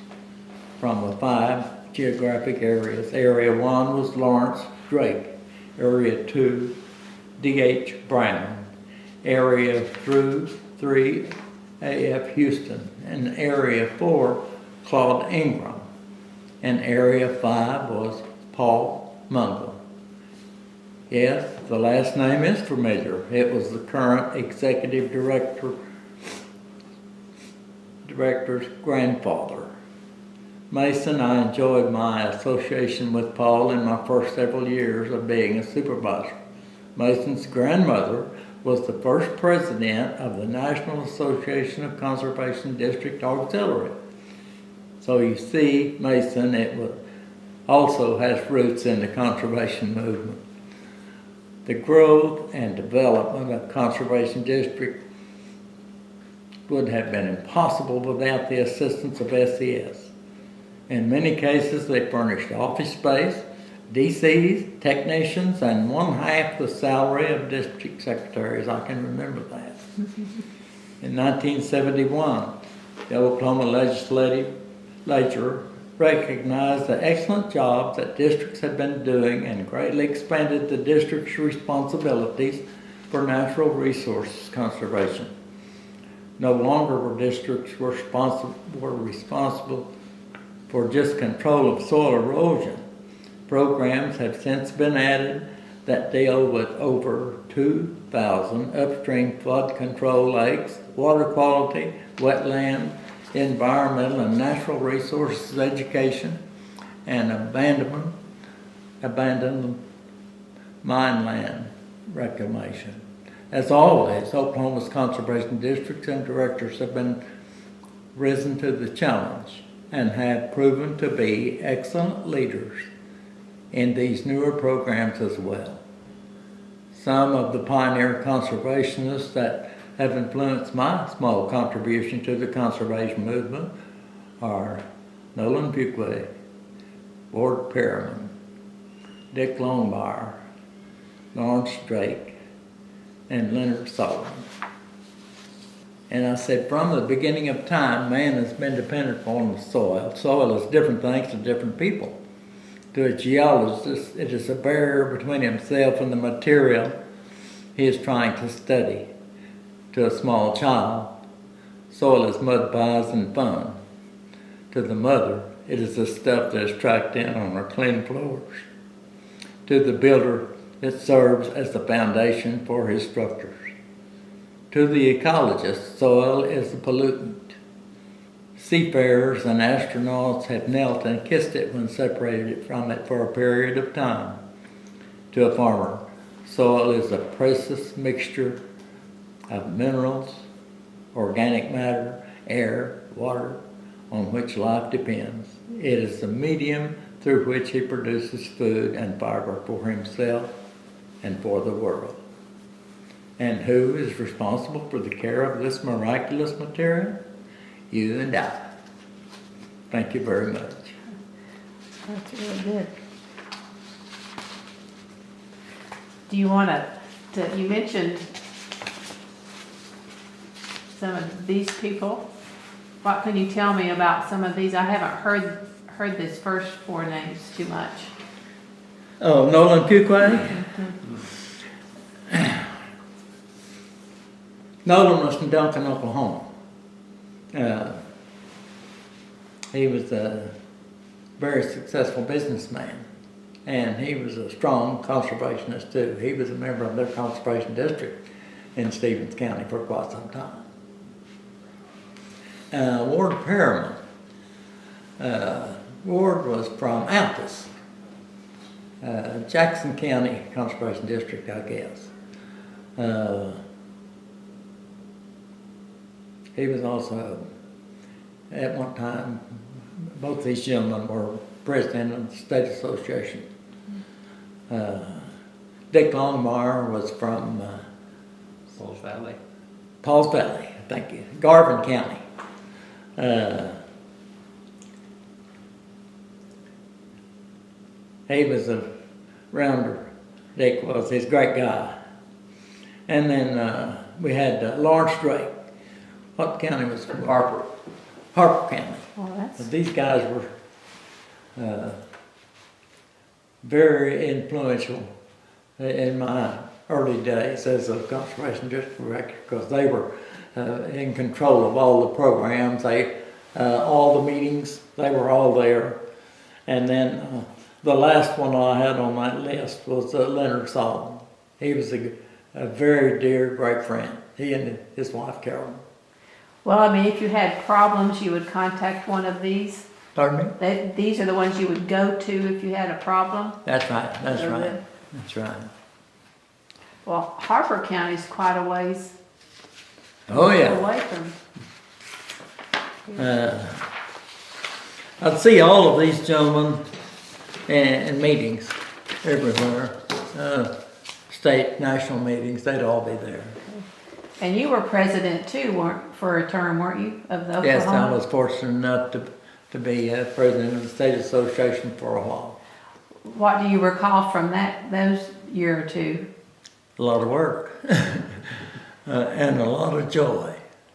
from the 5 geographic areas. Area 1 was Lawrence Drake. Area 2, D.H. Brown. Area 3, A.F. Houston. And Area 4, Claude Ingram. And Area 5 was Paul Mungo. Yes, the last name is familiar. It was the current executive director's grandfather. Mason, I enjoyed my association with Paul in my first several years of being a supervisor. Mason's grandmother was the first president of the National Association of Conservation District Auxiliary. So you see, Mason, also has roots in the conservation movement. The growth and development of conservation district would have been impossible without the assistance of SES. In many cases, they furnished office space, DCs, technicians, and 1/2 the salary of district secretaries. I can remember that. In 1971, the Oklahoma legislature recognized the excellent job that districts had been doing and greatly expanded the district's responsibilities for natural resources conservation. No longer were districts responsible for just control of soil erosion. Programs have since been added that deal with over 2,000 upstream flood control lakes, water quality, wetland, environmental and natural resources education, and abandoned mine land reclamation. As always, Oklahoma's conservation districts and directors have been risen to the challenge and have proven to be excellent leaders in these newer programs as well. Some of the pioneer conservationists that have influenced my small contribution to the conservation movement are Nolan Fuqua, Ward Perriman, Dick Longmire, Lawrence Drake, and Leonard Sullivan. And I said, from the beginning of time, man has been dependent on the soil. Soil is different things to different people. To a geologist, it is a barrier between himself and the material he is trying to study. To a small child, soil is mud pies and fun. To the mother, it is the stuff that is tracked in on her clean floors. To the builder, it serves as the foundation for his structures. To the ecologist, soil is a pollutant. Seafarers and astronauts have knelt and kissed it when separated from it for a period of time. To a farmer, soil is a precious mixture of minerals, organic matter, air, water, on which life depends. It is the medium through which he produces food and fiber for himself and for the world. And who is responsible for the care of this miraculous material? You and I. Thank you very much. That's really good. Do you want to, you mentioned some of these people. What can you tell me about some of these? I haven't heard this first four names too much. Oh, Nolan Fuquay? Nolan was from Duncan, Oklahoma. He was a very successful businessman, and he was a strong conservationist too. He was a member of their conservation district in Stevens County for quite some time. Ward Perriman. Ward was from Altus, Jackson County Conservation District, I guess. He was also, at one time, both these gentlemen were president of the State Association. Dick Longmire was from Pauls Valley. Pauls Valley, thank you, Garvin County. He was a rounder, Dick was, he's a great guy. And then we had Lawrence Drake. What county was from? Harper. Harper County. Well, that's, But these guys were very influential in my early days as a conservation district director, because they were in control of all the programs. All the meetings, they were all there. And then the last one I had on my list was Leonard Solomon. He was a very dear, great friend. He and his wife Carolyn. well, I mean, if you had problems, you would contact one of these. Pardon me? These are the ones you would go to if you had a problem. That's right. That's They're right. good. That's right. Well, Harper County's quite a ways Oh yeah. away from. I'd see all of these gentlemen in meetings everywhere. State, national meetings, they'd all be there. And you were president too, for a term, weren't you, of the Oklahoma? Yes, I was fortunate enough to be president of the State Association for a while. What do you recall from those year or two? A lot of work and a lot of joy,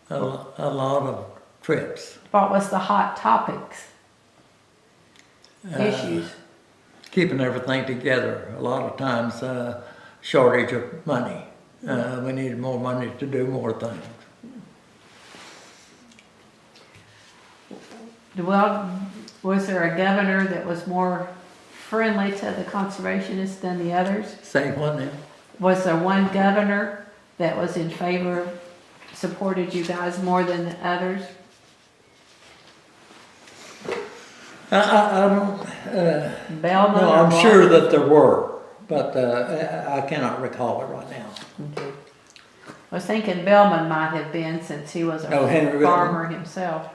a lot of trips. What was the hot topics? Issues? Keeping everything together. A lot of times shortage of money. We needed more money to do more things. Well, was there a governor that was more friendly to the conservationists than the others? Say what now? Was there one governor that was in favor, supported you guys more than the others? I don't. Bellman No, or I'm sure Walker? that there were, but I cannot recall it right now. Okay. I was thinking Bellman might have been, since he was a Oh, Henry farmer himself.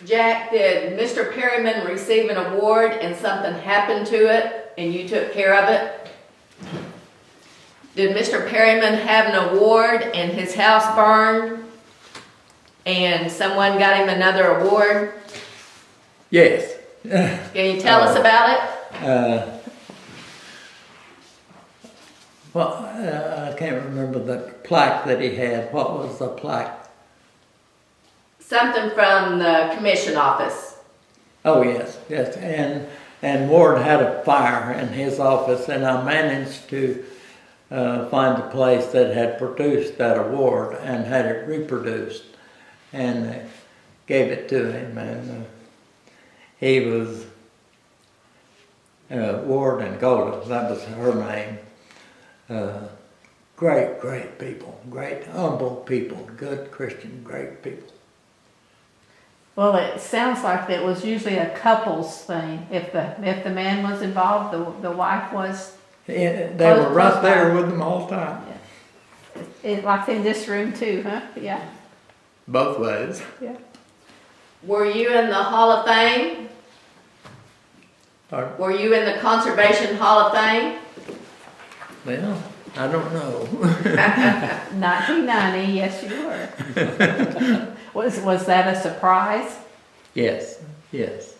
Jack, did Mr. Perryman receive an award and something happened to it and you took care of it? Did Mr. Perryman have an award and his house burned and someone got him another award? Yes. Can you tell us about it? I can't remember the plaque that he had. What was the plaque? Something from the commission office. Oh yes, yes. And Ward had a fire in his office, and I managed to find a place that had produced that award and had it reproduced, and gave it to him. And he was Ward and Golda. That was her name. Great people, great humble people, good Christian, great people. Well, it sounds like it was usually a couples thing. If the man was involved, the wife was. They were right there with them all the time. like in this room too, huh? Yeah, Both ways. yeah. Were you in the Hall of Fame? Or, Were you in the Conservation Hall of Fame? well, I don't know. 1990, yes you were. Was that a surprise? Yes, yes.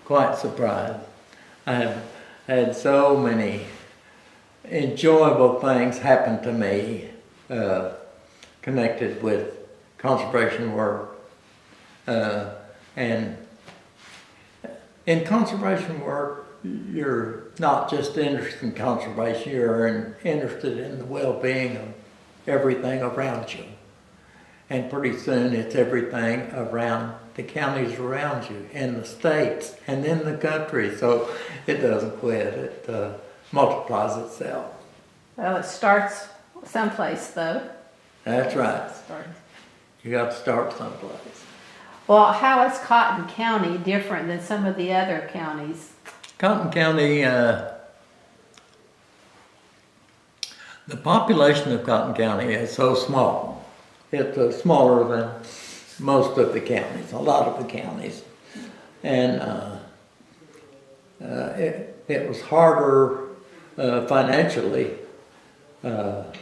Quite surprised. I have had so many enjoyable things happen to me connected with conservation work. And in conservation work, you're not just interested in conservation, you're interested in the well-being of everything around you. And pretty soon it's everything around the counties around you, and the states, and then the country. So it doesn't quit, it multiplies itself. Well, it starts someplace though. That's right. Starts. You got to start someplace. Well, how is Cotton County different than some of the other counties? Cotton County, the population of Cotton County is so small. It's smaller than most of the counties, a lot of the counties. And it was harder financially in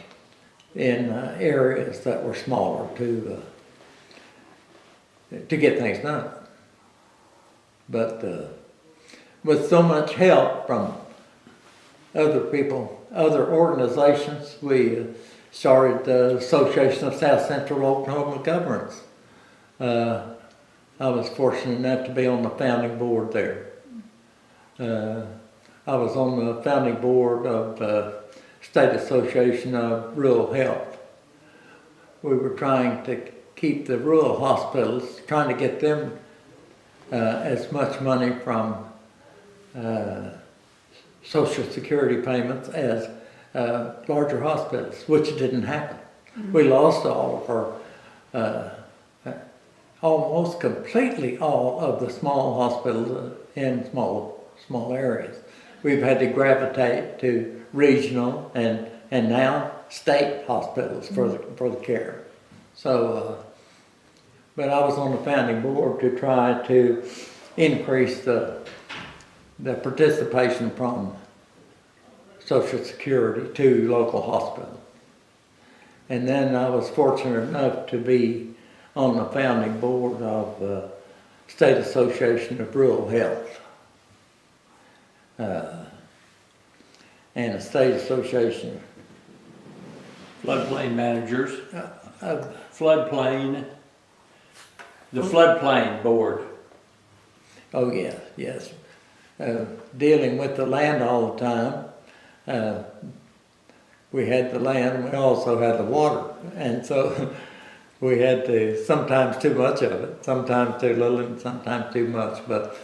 areas that were smaller to get things done. But with so much help from other people, other organizations, we started the Association of South Central Oklahoma Governments. I was fortunate enough to be on the founding board there. I was on the founding board of the State Association of Rural Health. We were trying to keep the rural hospitals, trying to get them as much money from Social Security payments as larger hospitals, which didn't happen. Mm-hmm. We lost all of our, almost completely all of the small hospitals in small areas. We've had to gravitate to regional and now state hospitals for the care. So, but I was on the founding board to try to increase the participation from Social Security to local hospitals. And then I was fortunate enough to be on the founding board of the State Association of Rural Health. And the State Association. Floodplain managers. Floodplain. The floodplain board. Oh yes, yes. Dealing with the land all the time. We had the land and we also had the water. And so we had to, sometimes too much of it, sometimes too little and sometimes too much. But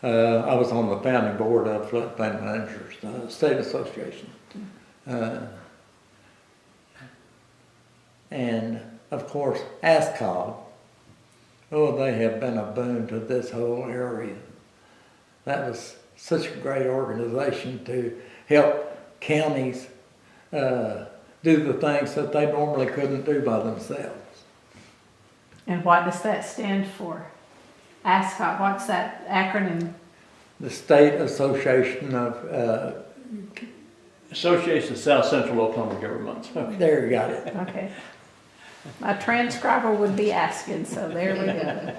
I was on the founding board of Floodplain Managers, State Association. And of course, ASCOG, oh, they have been a boon to this whole area. That was such a great organization to help counties do the things that they normally couldn't do by themselves. And what does that stand for? ASCOT, what's that acronym? The State Association of... Association of South Central Oklahoma Governments. Okay. There, you got it. Okay. My transcriber would be asking, so there we go.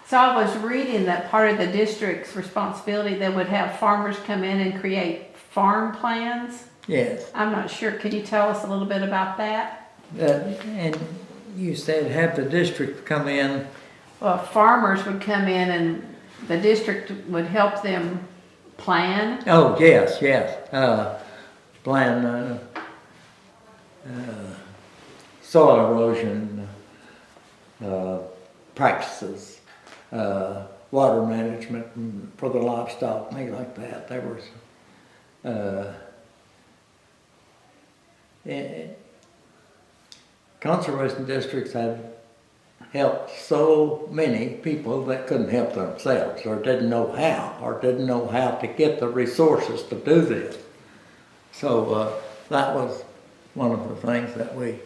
So I was reading that part of the district's responsibility, they would have farmers come in and create farm plans. Yes. I'm not sure, can you tell us a little bit about that? And you said have the district come in. Well, farmers would come in and the district would help them plan. Oh, yes, yes. Plan soil erosion practices, water management for the livestock, things like that. There was conservation districts have helped so many people that couldn't help themselves or didn't know how to get the resources to do this. So that was one of the things that we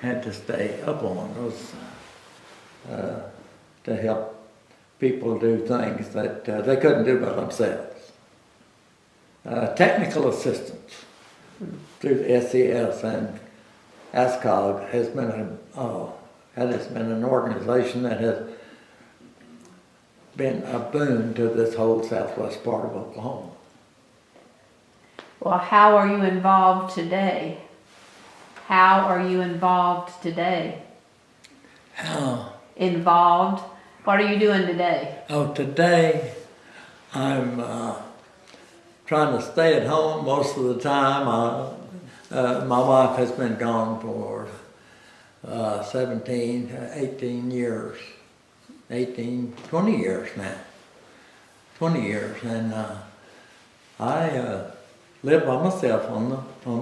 had to stay up on, was to help people do things that they couldn't do by themselves. Technical assistance through the SES and ASCOG has been an organization that has been a boon to this whole southwest part of Oklahoma. Well, how are you involved today? How are you involved today? How? Involved? What are you doing today? Oh, today I'm trying to stay at home most of the time. My wife has been gone for 17, 18 years, 20 years now. 20 years, and I live by myself on the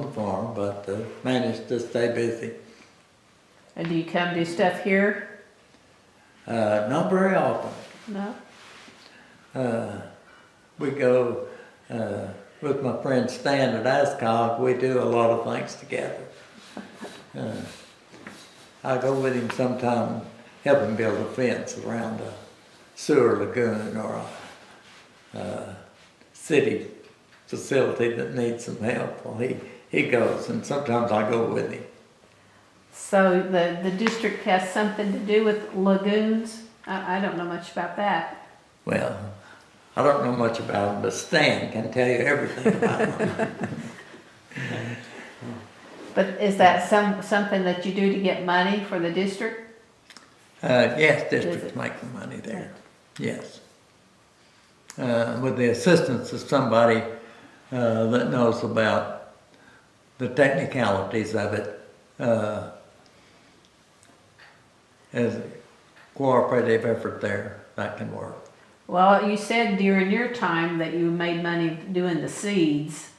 farm, but manage to stay busy. And do you come do stuff here? Not very often. No? We go with my friend Stan at ASCOG. We do a lot of things together. I go with him sometime, help him build a fence around a sewer lagoon or a city facility that needs some help. Well, he goes, and sometimes I go with him. So the district has something to do with lagoons? I don't know much about that. Well, I don't know much about them, but Stan can tell you everything about them. But is that something that you do to get money for the district? Yes, districts make the money there. Yes. With the assistance of somebody that knows about the technicalities of it, as a cooperative effort there, that can work. Well, you said during your time that you made money doing the seeds,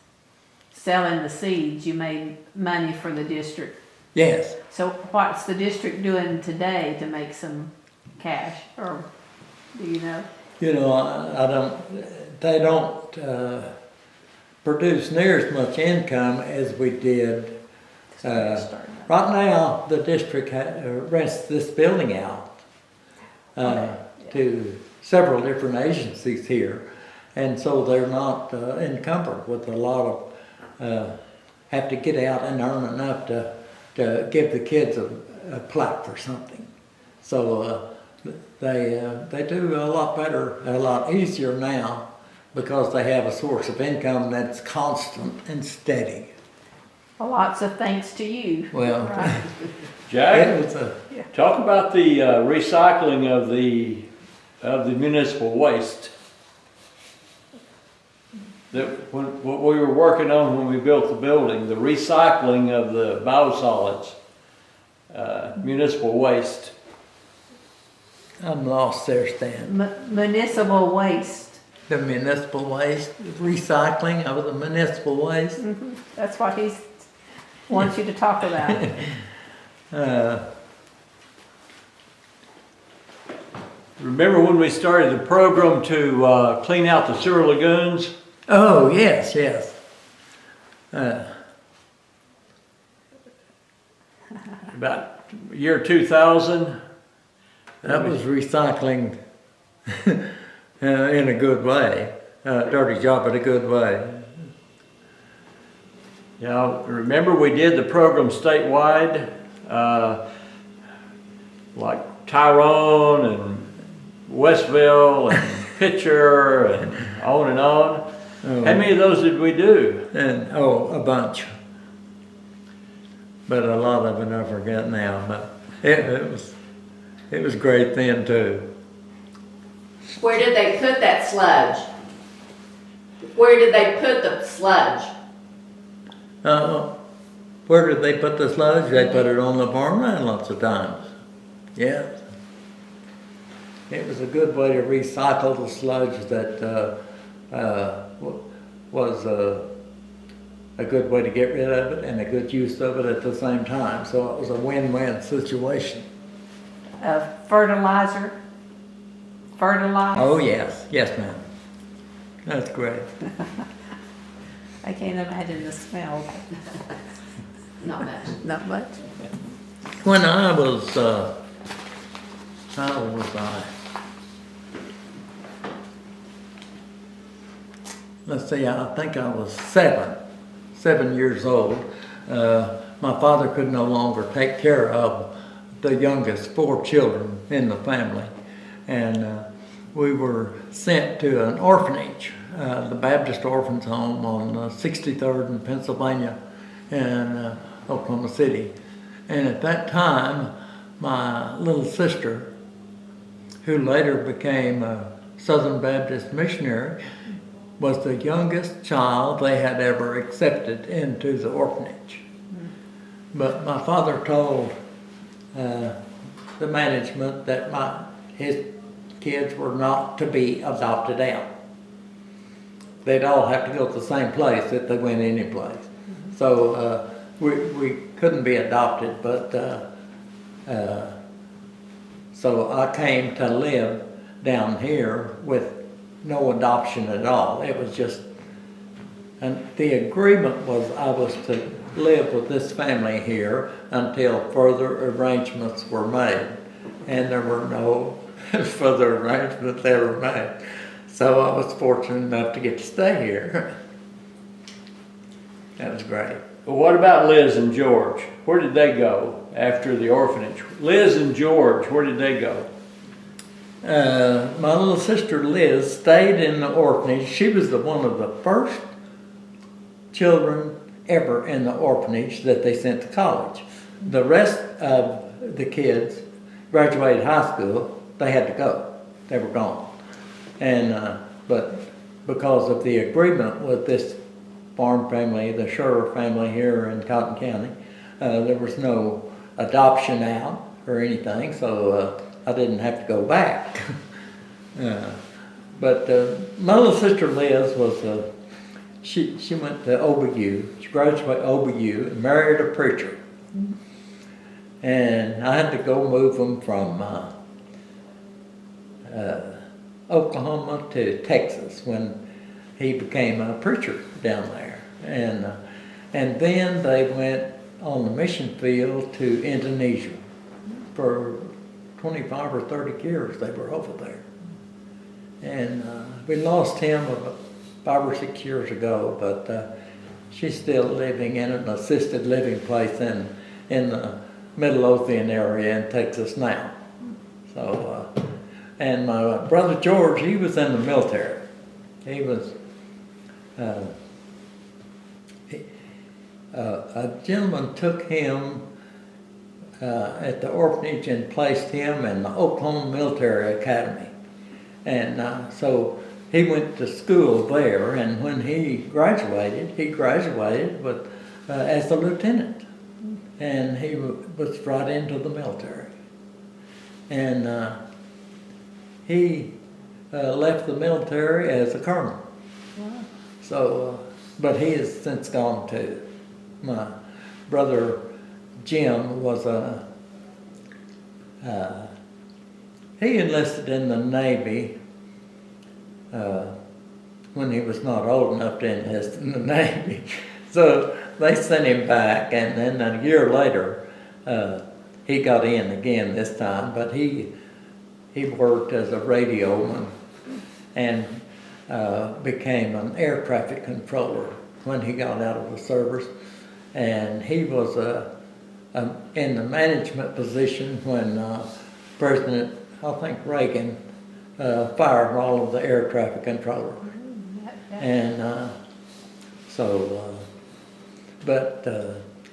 selling the seeds, you made money for the district. Yes. So what's the district doing today to make some cash, or do you know? You know, they don't produce near as much income as we did. Right now, the district rents this building out to several different agencies here, and so they're not encumbered with a lot of, have to get out and earn enough to give the kids a plaque for something. So they do a lot better, a lot easier now, because they have a source of income that's constant and steady. Well, lots of thanks to you. Well, Right. Jack, talk about the recycling of the municipal waste. What we were working on when we built the building, the recycling of the biosolids, municipal waste. I'm lost there, Stan. Municipal waste. The municipal waste, recycling of the municipal waste. Mm-hmm. That's what he wants you to talk about. Remember when we started the program to clean out the sewer lagoons? Oh, yes, yes. About year 2000. That was recycling in a good way. Dirty job, but a good way. Yeah, remember we did the program statewide, like Tyrone and Westville and Pitcher and on and on. Oh. How many of those did we do? And a bunch. But a lot of it I forget now. But it was great then too. Where did they put that sludge? Where did they put the sludge? Where did they put the sludge? They put it on the farmland lots of times. Yes. It was a good way to recycle the sludge that was a good way to get rid of it and a good use of it at the same time. So it was a win-win situation. Fertilizer. Oh yes, yes ma'am. That's great. I can't imagine the smell. Not much. Not much. When I was, how old was I? Let's see, I think I was 7 years old. My father could no longer take care of the youngest 4 children in the family. And we were sent to an orphanage, the Baptist Orphans Home on 63rd in Pennsylvania in Oklahoma City. And at that time, my little sister, who later became a Southern Baptist missionary, was the youngest child they had ever accepted into the orphanage. But my father told the management that his kids were not to be adopted out. They'd all have to go to the same place if they went any place. So we couldn't be adopted, but so I came to live down here with no adoption at all. It was just, and the agreement was I was to live with this family here until further arrangements were made. And there were no further arrangements ever made. So I was fortunate enough to get to stay here. That was great. Well, what about Liz and George? Where did they go after the orphanage? Liz and George, where did they go? My little sister Liz stayed in the orphanage. She was one of the first children ever in the orphanage that they sent to college. The rest of the kids graduated high school, they had to go. They were gone. And but because of the agreement with this farm family, the Scherer family here in Cotton County, there was no adoption out or anything, so I didn't have to go back. But my little sister Liz was, she went to OBU. She graduated OBU and married a preacher. And I had to go move them from Oklahoma to Texas when he became a preacher down there. And then they went on the mission field to Indonesia. For 25 or 30 years they were over there. And we lost him about 5 or 6 years ago, but she's still living in an assisted living place in the Midlothian area in Texas now. So, and my brother George, he was in the military. He was, a gentleman took him at the orphanage and placed him in the Oklahoma Military Academy. And so he went to school there, and when he graduated with, as a lieutenant. And he was brought into the military. And he left the military as a colonel. Wow. So, but he has since gone too. My brother Jim was he enlisted in the Navy when he was not old enough to enlist in the Navy. So they sent him back, and then a year later he got in again this time, but he worked as a radioman and became an air traffic controller when he got out of the service. And he was in the management position when President, I think Reagan, fired all of the air traffic controllers. And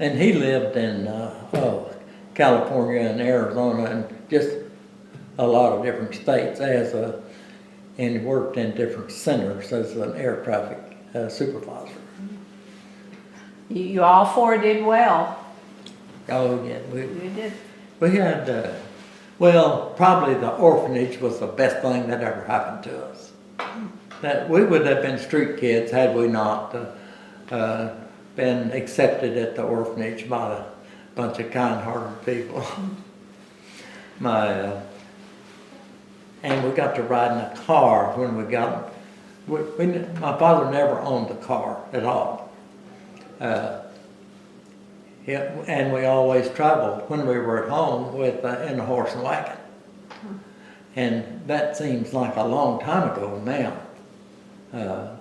and he lived in California and Arizona and just a lot of different states and worked in different centers as an air traffic supervisor. You all 4 did well. Oh yeah, You did. we had, well, probably the orphanage was the best thing that ever happened to us. That we would have been street kids had we not been accepted at the orphanage by a bunch of kind-hearted people. And we got to ride in a car when we got. My father never owned a car at all. Yeah, and we always traveled when we were at home with in a horse and wagon. And that seems like a long time ago now,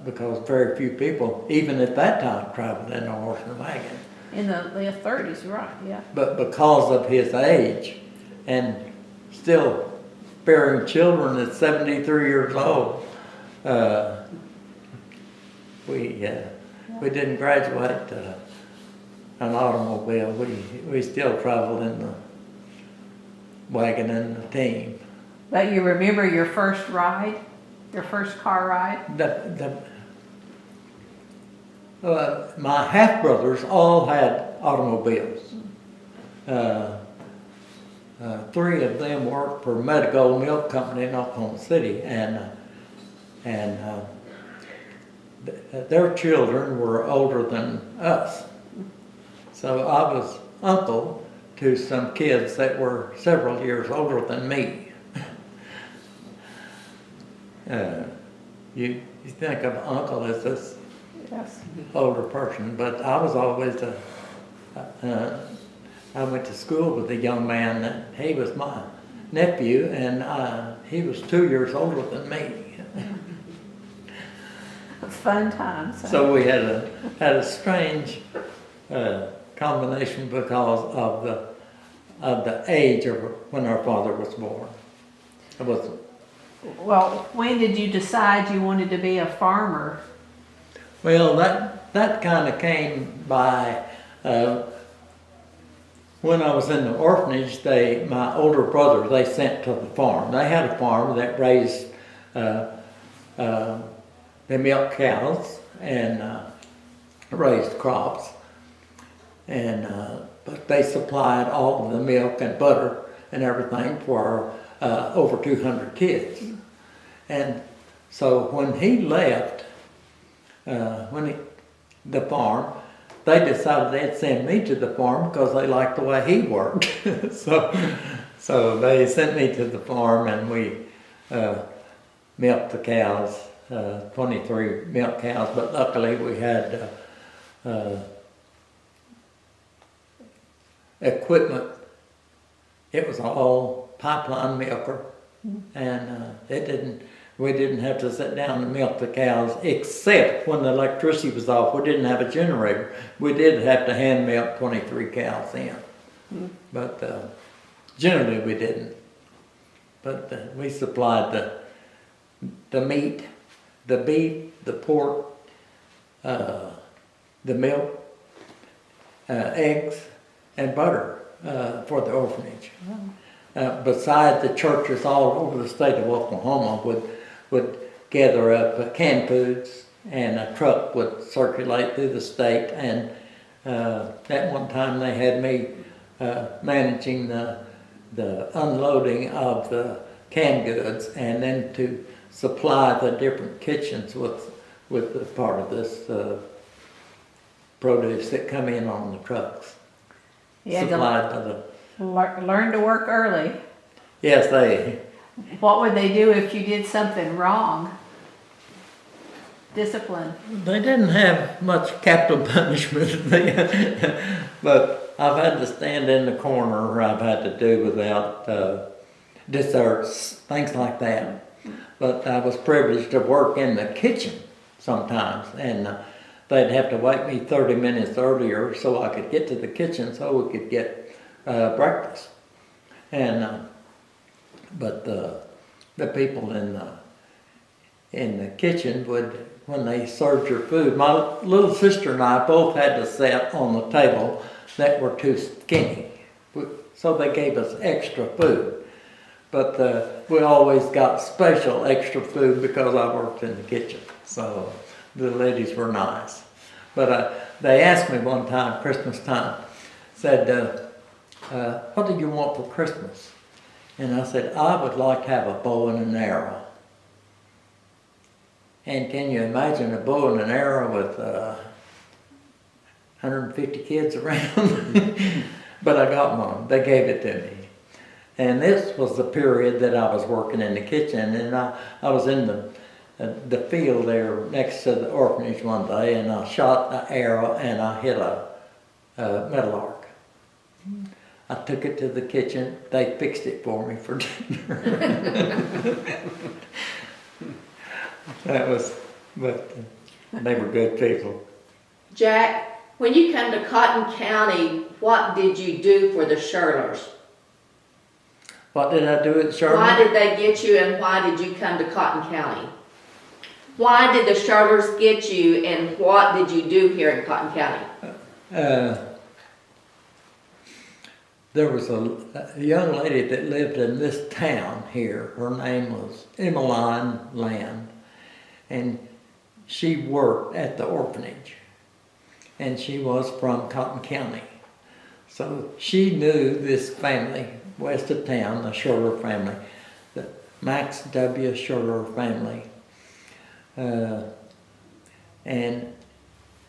because very few people, even at that time, traveled in a horse and wagon. In the 30s, right, yeah. But because of his age and still bearing children at 73 years old, we didn't graduate an automobile. We still traveled in the wagon and the team. But you remember your first ride? Your first car ride? My half-brothers all had automobiles. 3 of them worked for Medical Milk Company in Oklahoma City, and their children were older than us. So I was uncle to some kids that were several years older than me. You think of uncle as this Yes. older person, but I was always I went to school with a young man that he was my nephew, and he was 2 years older than me. Fun times. So we had a strange combination because of the age of when our father was born. It was. Well, when did you decide you wanted to be a farmer? Well, that kind of came by when I was in the orphanage. My older brother, they sent to the farm. They had a farm that raised the milk cows and raised crops, and but they supplied all of the milk and butter and everything for over 200 kids. And so when he left, the farm, they decided they'd send me to the farm because they liked the way he worked. so they sent me to the farm, and we milked the cows, 23 milk cows, but luckily we had equipment. It was all pipeline milker, and we didn't have to sit down and milk the cows, except when the electricity was off. We didn't have a generator. We did have to hand milk 23 cows in, but generally we didn't. But we supplied the meat, the beef, the pork, the milk, eggs, and butter for the orphanage. Besides, the churches all over the state of Oklahoma would gather up canned foods, and a truck would circulate through the state. And at one time they had me managing the unloading of the canned goods, and then to supply the different kitchens with the part of this produce that come in on the trucks. Supplied by the. Learn to work early. Yes, they. What would they do if you did something wrong? Discipline. They didn't have much capital punishment, but I've had to stand in the corner. I've had to do without desserts, things like that. But I was privileged to work in the kitchen sometimes, and they'd have to wake me 30 minutes earlier so I could get to the kitchen so we could get breakfast. And but the people in the kitchen would, when they served your food, my little sister and I both had to sit on the table that were too skinny, so they gave us extra food. But we always got special extra food because I worked in the kitchen, so the ladies were nice. But they asked me one time, Christmas time, said, what do you want for Christmas? And I said, I would like to have a bow and an arrow. And can you imagine a bow and an arrow with 150 kids around? But I got one. They gave it to me. And this was the period that I was working in the kitchen, and I was in the field there next to the orphanage one day, and I shot an arrow and I hit metal arc. I took it to the kitchen. They fixed it for me for dinner. But they were good people. Jack, when you come to Cotton County, what did you do for the Shirlers? What did I do at Sherman? Why did they get you and why did you come to Cotton County? Why did the Shirlers get you and what did you do here in Cotton County? There was a young lady that lived in this town here. Her name was Emmeline Land. And she worked at the orphanage. And she was from Cotton County. So she knew this family west of town, the Shirler family, the Max W. Shirler family. And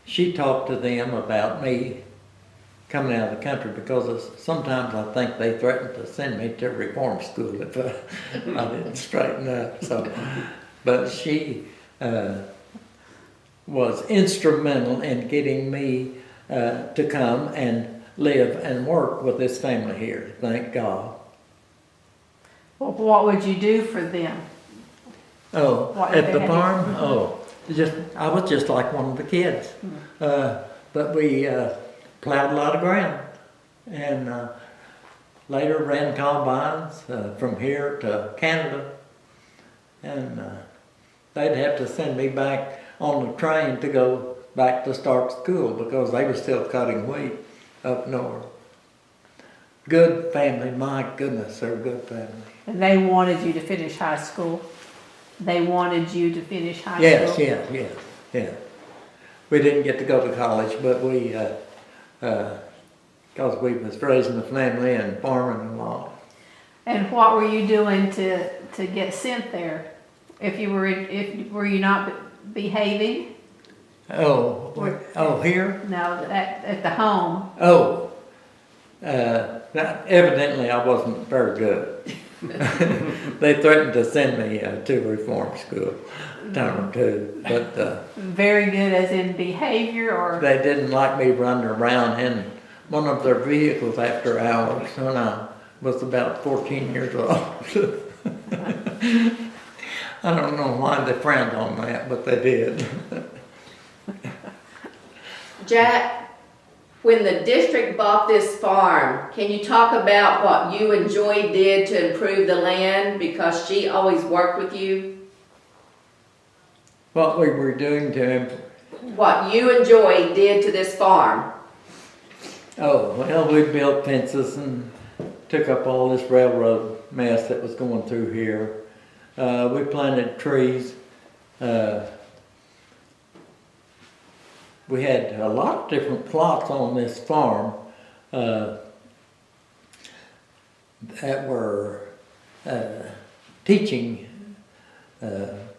she talked to them about me coming out of the country because sometimes I think they threatened to send me to reform school if I didn't straighten up. So, but she was instrumental in getting me to come and live and work with this family here, thank God. Well, what would you do for them? Oh, What did at they the have farm? you- Oh, I was just like one of the kids. But we plowed a lot of ground and later ran combines from here to Canada. And they'd have to send me back on the train to go back to start school because they were still cutting wheat up north. Good family, my goodness, they're a good family. And they wanted you to finish high school? They wanted you to finish high Yes, school? yes. We didn't get to go to college, but we, because we was raising the family and farming a lot. And what were you doing to get sent there? Were you not behaving? Here? No, at the home. Evidently I wasn't very good. They threatened to send me to reform school, time or two, but Very good as in behavior or? they didn't like me running around in one of their vehicles after hours when I was about 14 years old. I don't know why they frowned on that, but they did. Jack, when the district bought this farm, can you talk about what you and Joy did to improve the land because she always worked with you? What we were doing to him. What you and Joy did to this farm? Oh, well, we built fences and took up all this railroad mess that was going through here. We planted trees. We had a lot of different plots on this farm that were teaching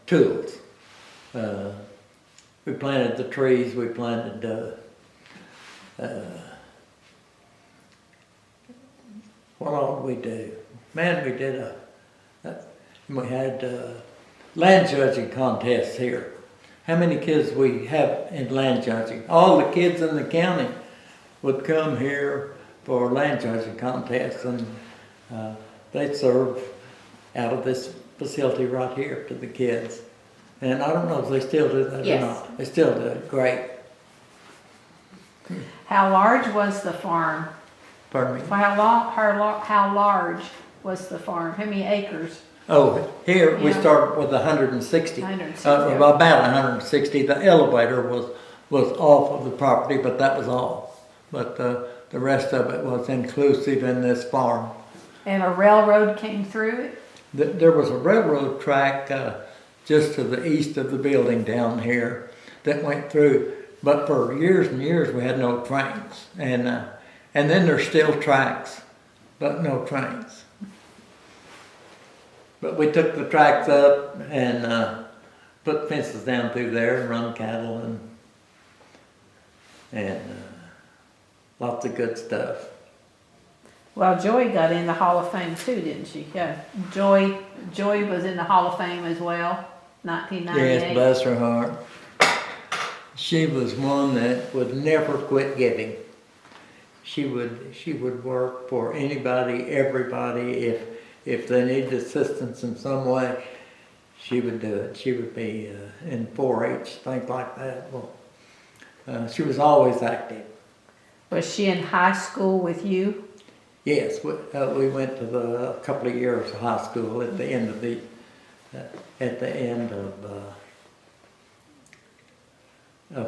tools. We planted the trees, we planted what all did we do? Man, we did we had land judging contests here. How many kids we have in land judging? All the kids in the county would come here for land judging contests, and they'd serve out of this facility right here to the kids. And I don't know if they still do that Yes. or not. They still do it. Great. How large was the farm? Pardon me? How large was the farm? How many acres? Oh, here we Yeah. started with 160. 160. About 160. The elevator was off of the property, but that was all. But the rest of it was inclusive in this farm. And a railroad came through it? There was a railroad track just to the east of the building down here that went through. But for years and years we had no trains. And then there's still tracks, but no trains. But we took the tracks up and put fences down through there and run cattle and lots of good stuff. Well, Joy got in the Hall of Fame too, didn't she? Yeah. Joy was in the Hall of Fame as well, 1998. Yes, bless her heart. She was one that would never quit giving. she would work for anybody, everybody. If they needed assistance in some way, she would do it. She would be in 4-H, things like that. Well, she was always active. Was she in high school with you? Yes, we went to a couple of years of high school at the end of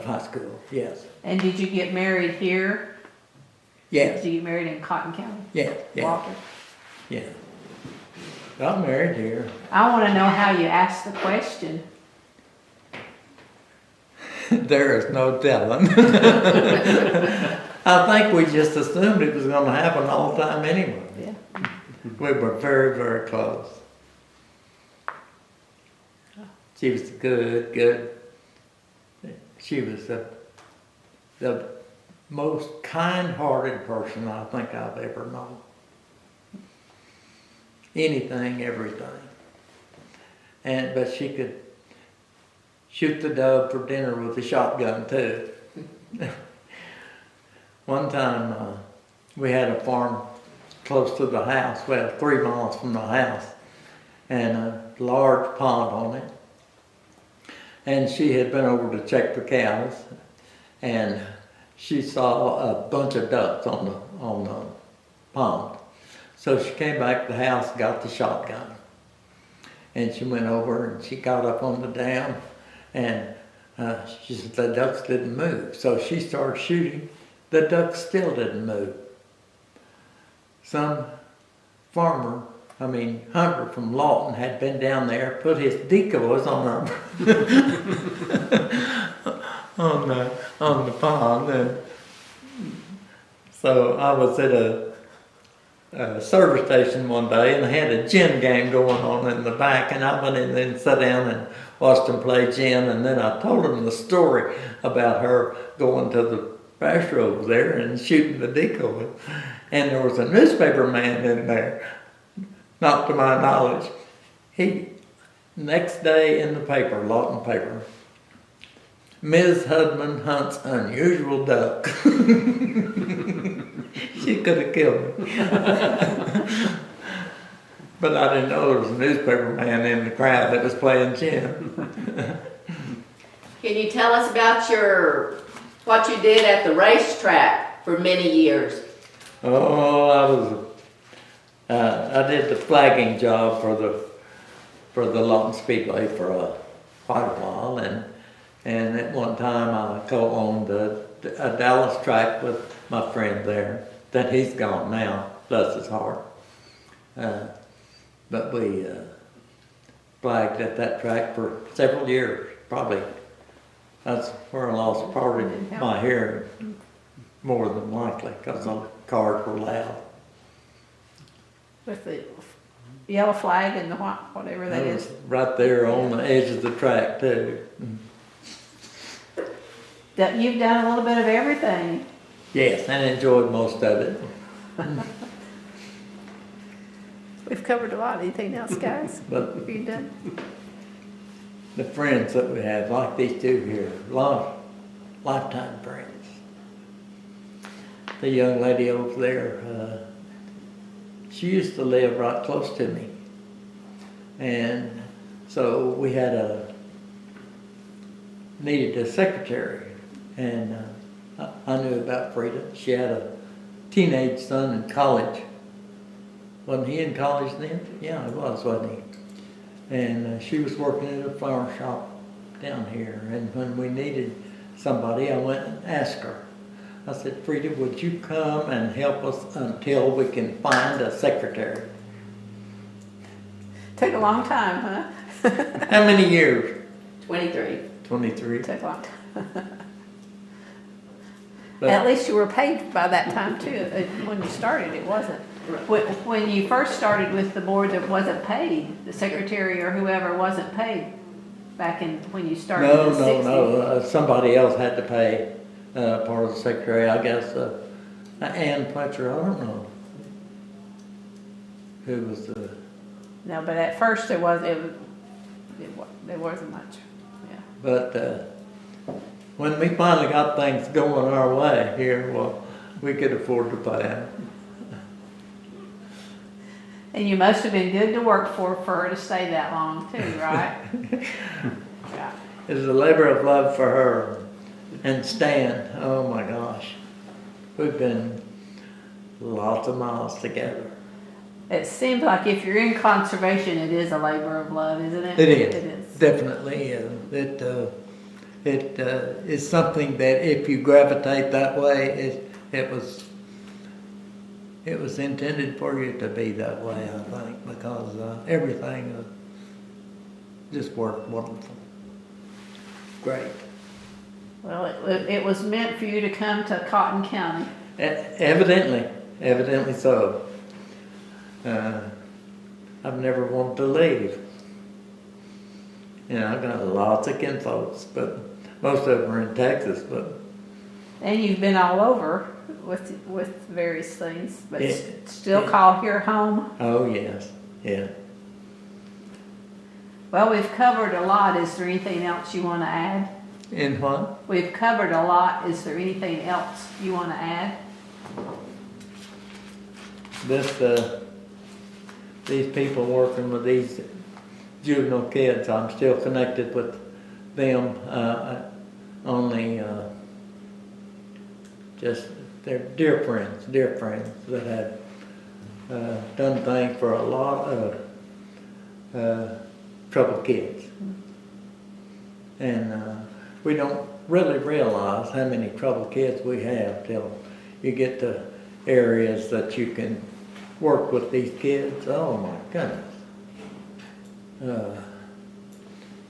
high school. Yes. And did you get married here? Yes. Did you get married in Cotton County? Yeah. Yeah. Walker? Yeah. Got married here. I want to know how you asked the question. There is no telling. I think we just assumed it was going to happen all the time anyway. Yeah. We were very, very close. She was good. She was the most kind-hearted person I think I've ever known. Anything, everything. But she could shoot the dove for dinner with a shotgun too. One time we had a farm close to the house, well, 3 miles from the house, and a large pond on it. And she had been over to check the cows, and she saw a bunch of ducks on the pond. So she came back to the house, got the shotgun, and she went over and she got up on the dam, and she said the ducks didn't move. So she started shooting. The ducks still didn't move. Some hunter from Lawton had been down there, put his decoys on the pond, and so I was at a service station one day, and they had a gin game going on in the back, and I went in there and sat down and watched them play gin, and then I told them the story about her going to the pasture over there and shooting the decoy. And there was a newspaper man in there, not to my knowledge. Next day in the paper, Lawton paper, Ms. Hudman hunts unusual duck. She could have killed me. But I didn't know there was a newspaper man in the crowd that was playing gin. Can you tell us about what you did at the racetrack for many years? Oh, I did the flagging job for the Lawton Speedway for quite a while, and at one time I co-owned a Dallas track with my friend there. That he's gone now, bless his heart. But we flagged at that track for several years, probably. That's where I lost part of my hearing, more than likely, because the cars were loud. With the yellow flag and the whatever that is. Right there on the edge of the track too. You've done a little bit of everything. Yes, and enjoyed most of it. We've covered a lot. Anything else, guys? But Have you done? the friends that we have, like these two here, lifetime friends. The young lady over there, she used to live right close to me. And so we needed a secretary. And I knew about Frida. She had a teenage son in college. Wasn't he in college then? Yeah, he was, wasn't he? And she was working in a flower shop down here. And when we needed somebody, I went and asked her. I said, Frida, would you come and help us until we can find a secretary? Took a long time, huh? How many years? 23. 23. Took a long time. But At least you were paid by that time too. When you started, it wasn't. When you first started with the board, it wasn't paid. The secretary or whoever wasn't paid back when you started in the 60s. No. Somebody else had to pay part of the secretary, I guess. Ann Fletcher, I don't know who was the... No, but at first there wasn't much. Yeah. But when we finally got things going our way here, well, we could afford to pay them. And you must have been good to work for her to stay that long too, right? Yeah. It was a labor of love for her. And Stan, oh my gosh. We've been lots of miles together. It seems like if you're in conservation, it is a labor of love, isn't it? It is. It is. Definitely is. It is something that if you gravitate that way, it was intended for you to be that way, I think, because everything just worked wonderful. Great. Well, it was meant for you to come to Cotton County. Evidently so. I've never wanted to leave. You know, I've got lots of kinfolks, but most of them are in Texas, but. And you've been all over with various things, but Yeah. still Yeah. call here home. Oh, yes, yeah. Well, we've covered a lot. Is there anything else you want to add? In what? We've covered a lot. Is there anything else you want to add? These people working with these juvenile kids, I'm still connected with them, only, just, they're dear friends that have done things for a lot of troubled kids. And we don't really realize how many troubled kids we have till you get to areas that you can work with these kids. Oh my goodness.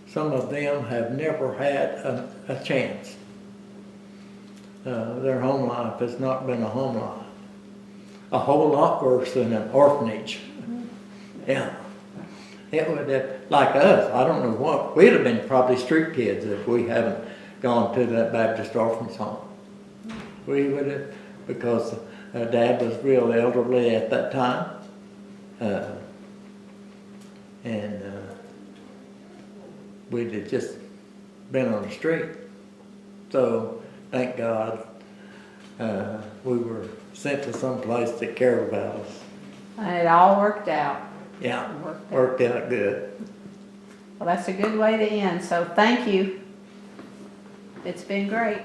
Some of them have never had a chance. Their home life has not been a home life. A whole lot worse than an orphanage. Yeah. It would have, like us, I don't know what, we'd have been probably street kids if we haven't gone to that Baptist orphanage home. We would have, because Dad was real elderly at that time. And we'd have just been on the street. So, thank God, we were sent to some place that cared about us. And it all worked out. Yeah, worked out good. Well, that's a good way to end. So thank you. It's been great.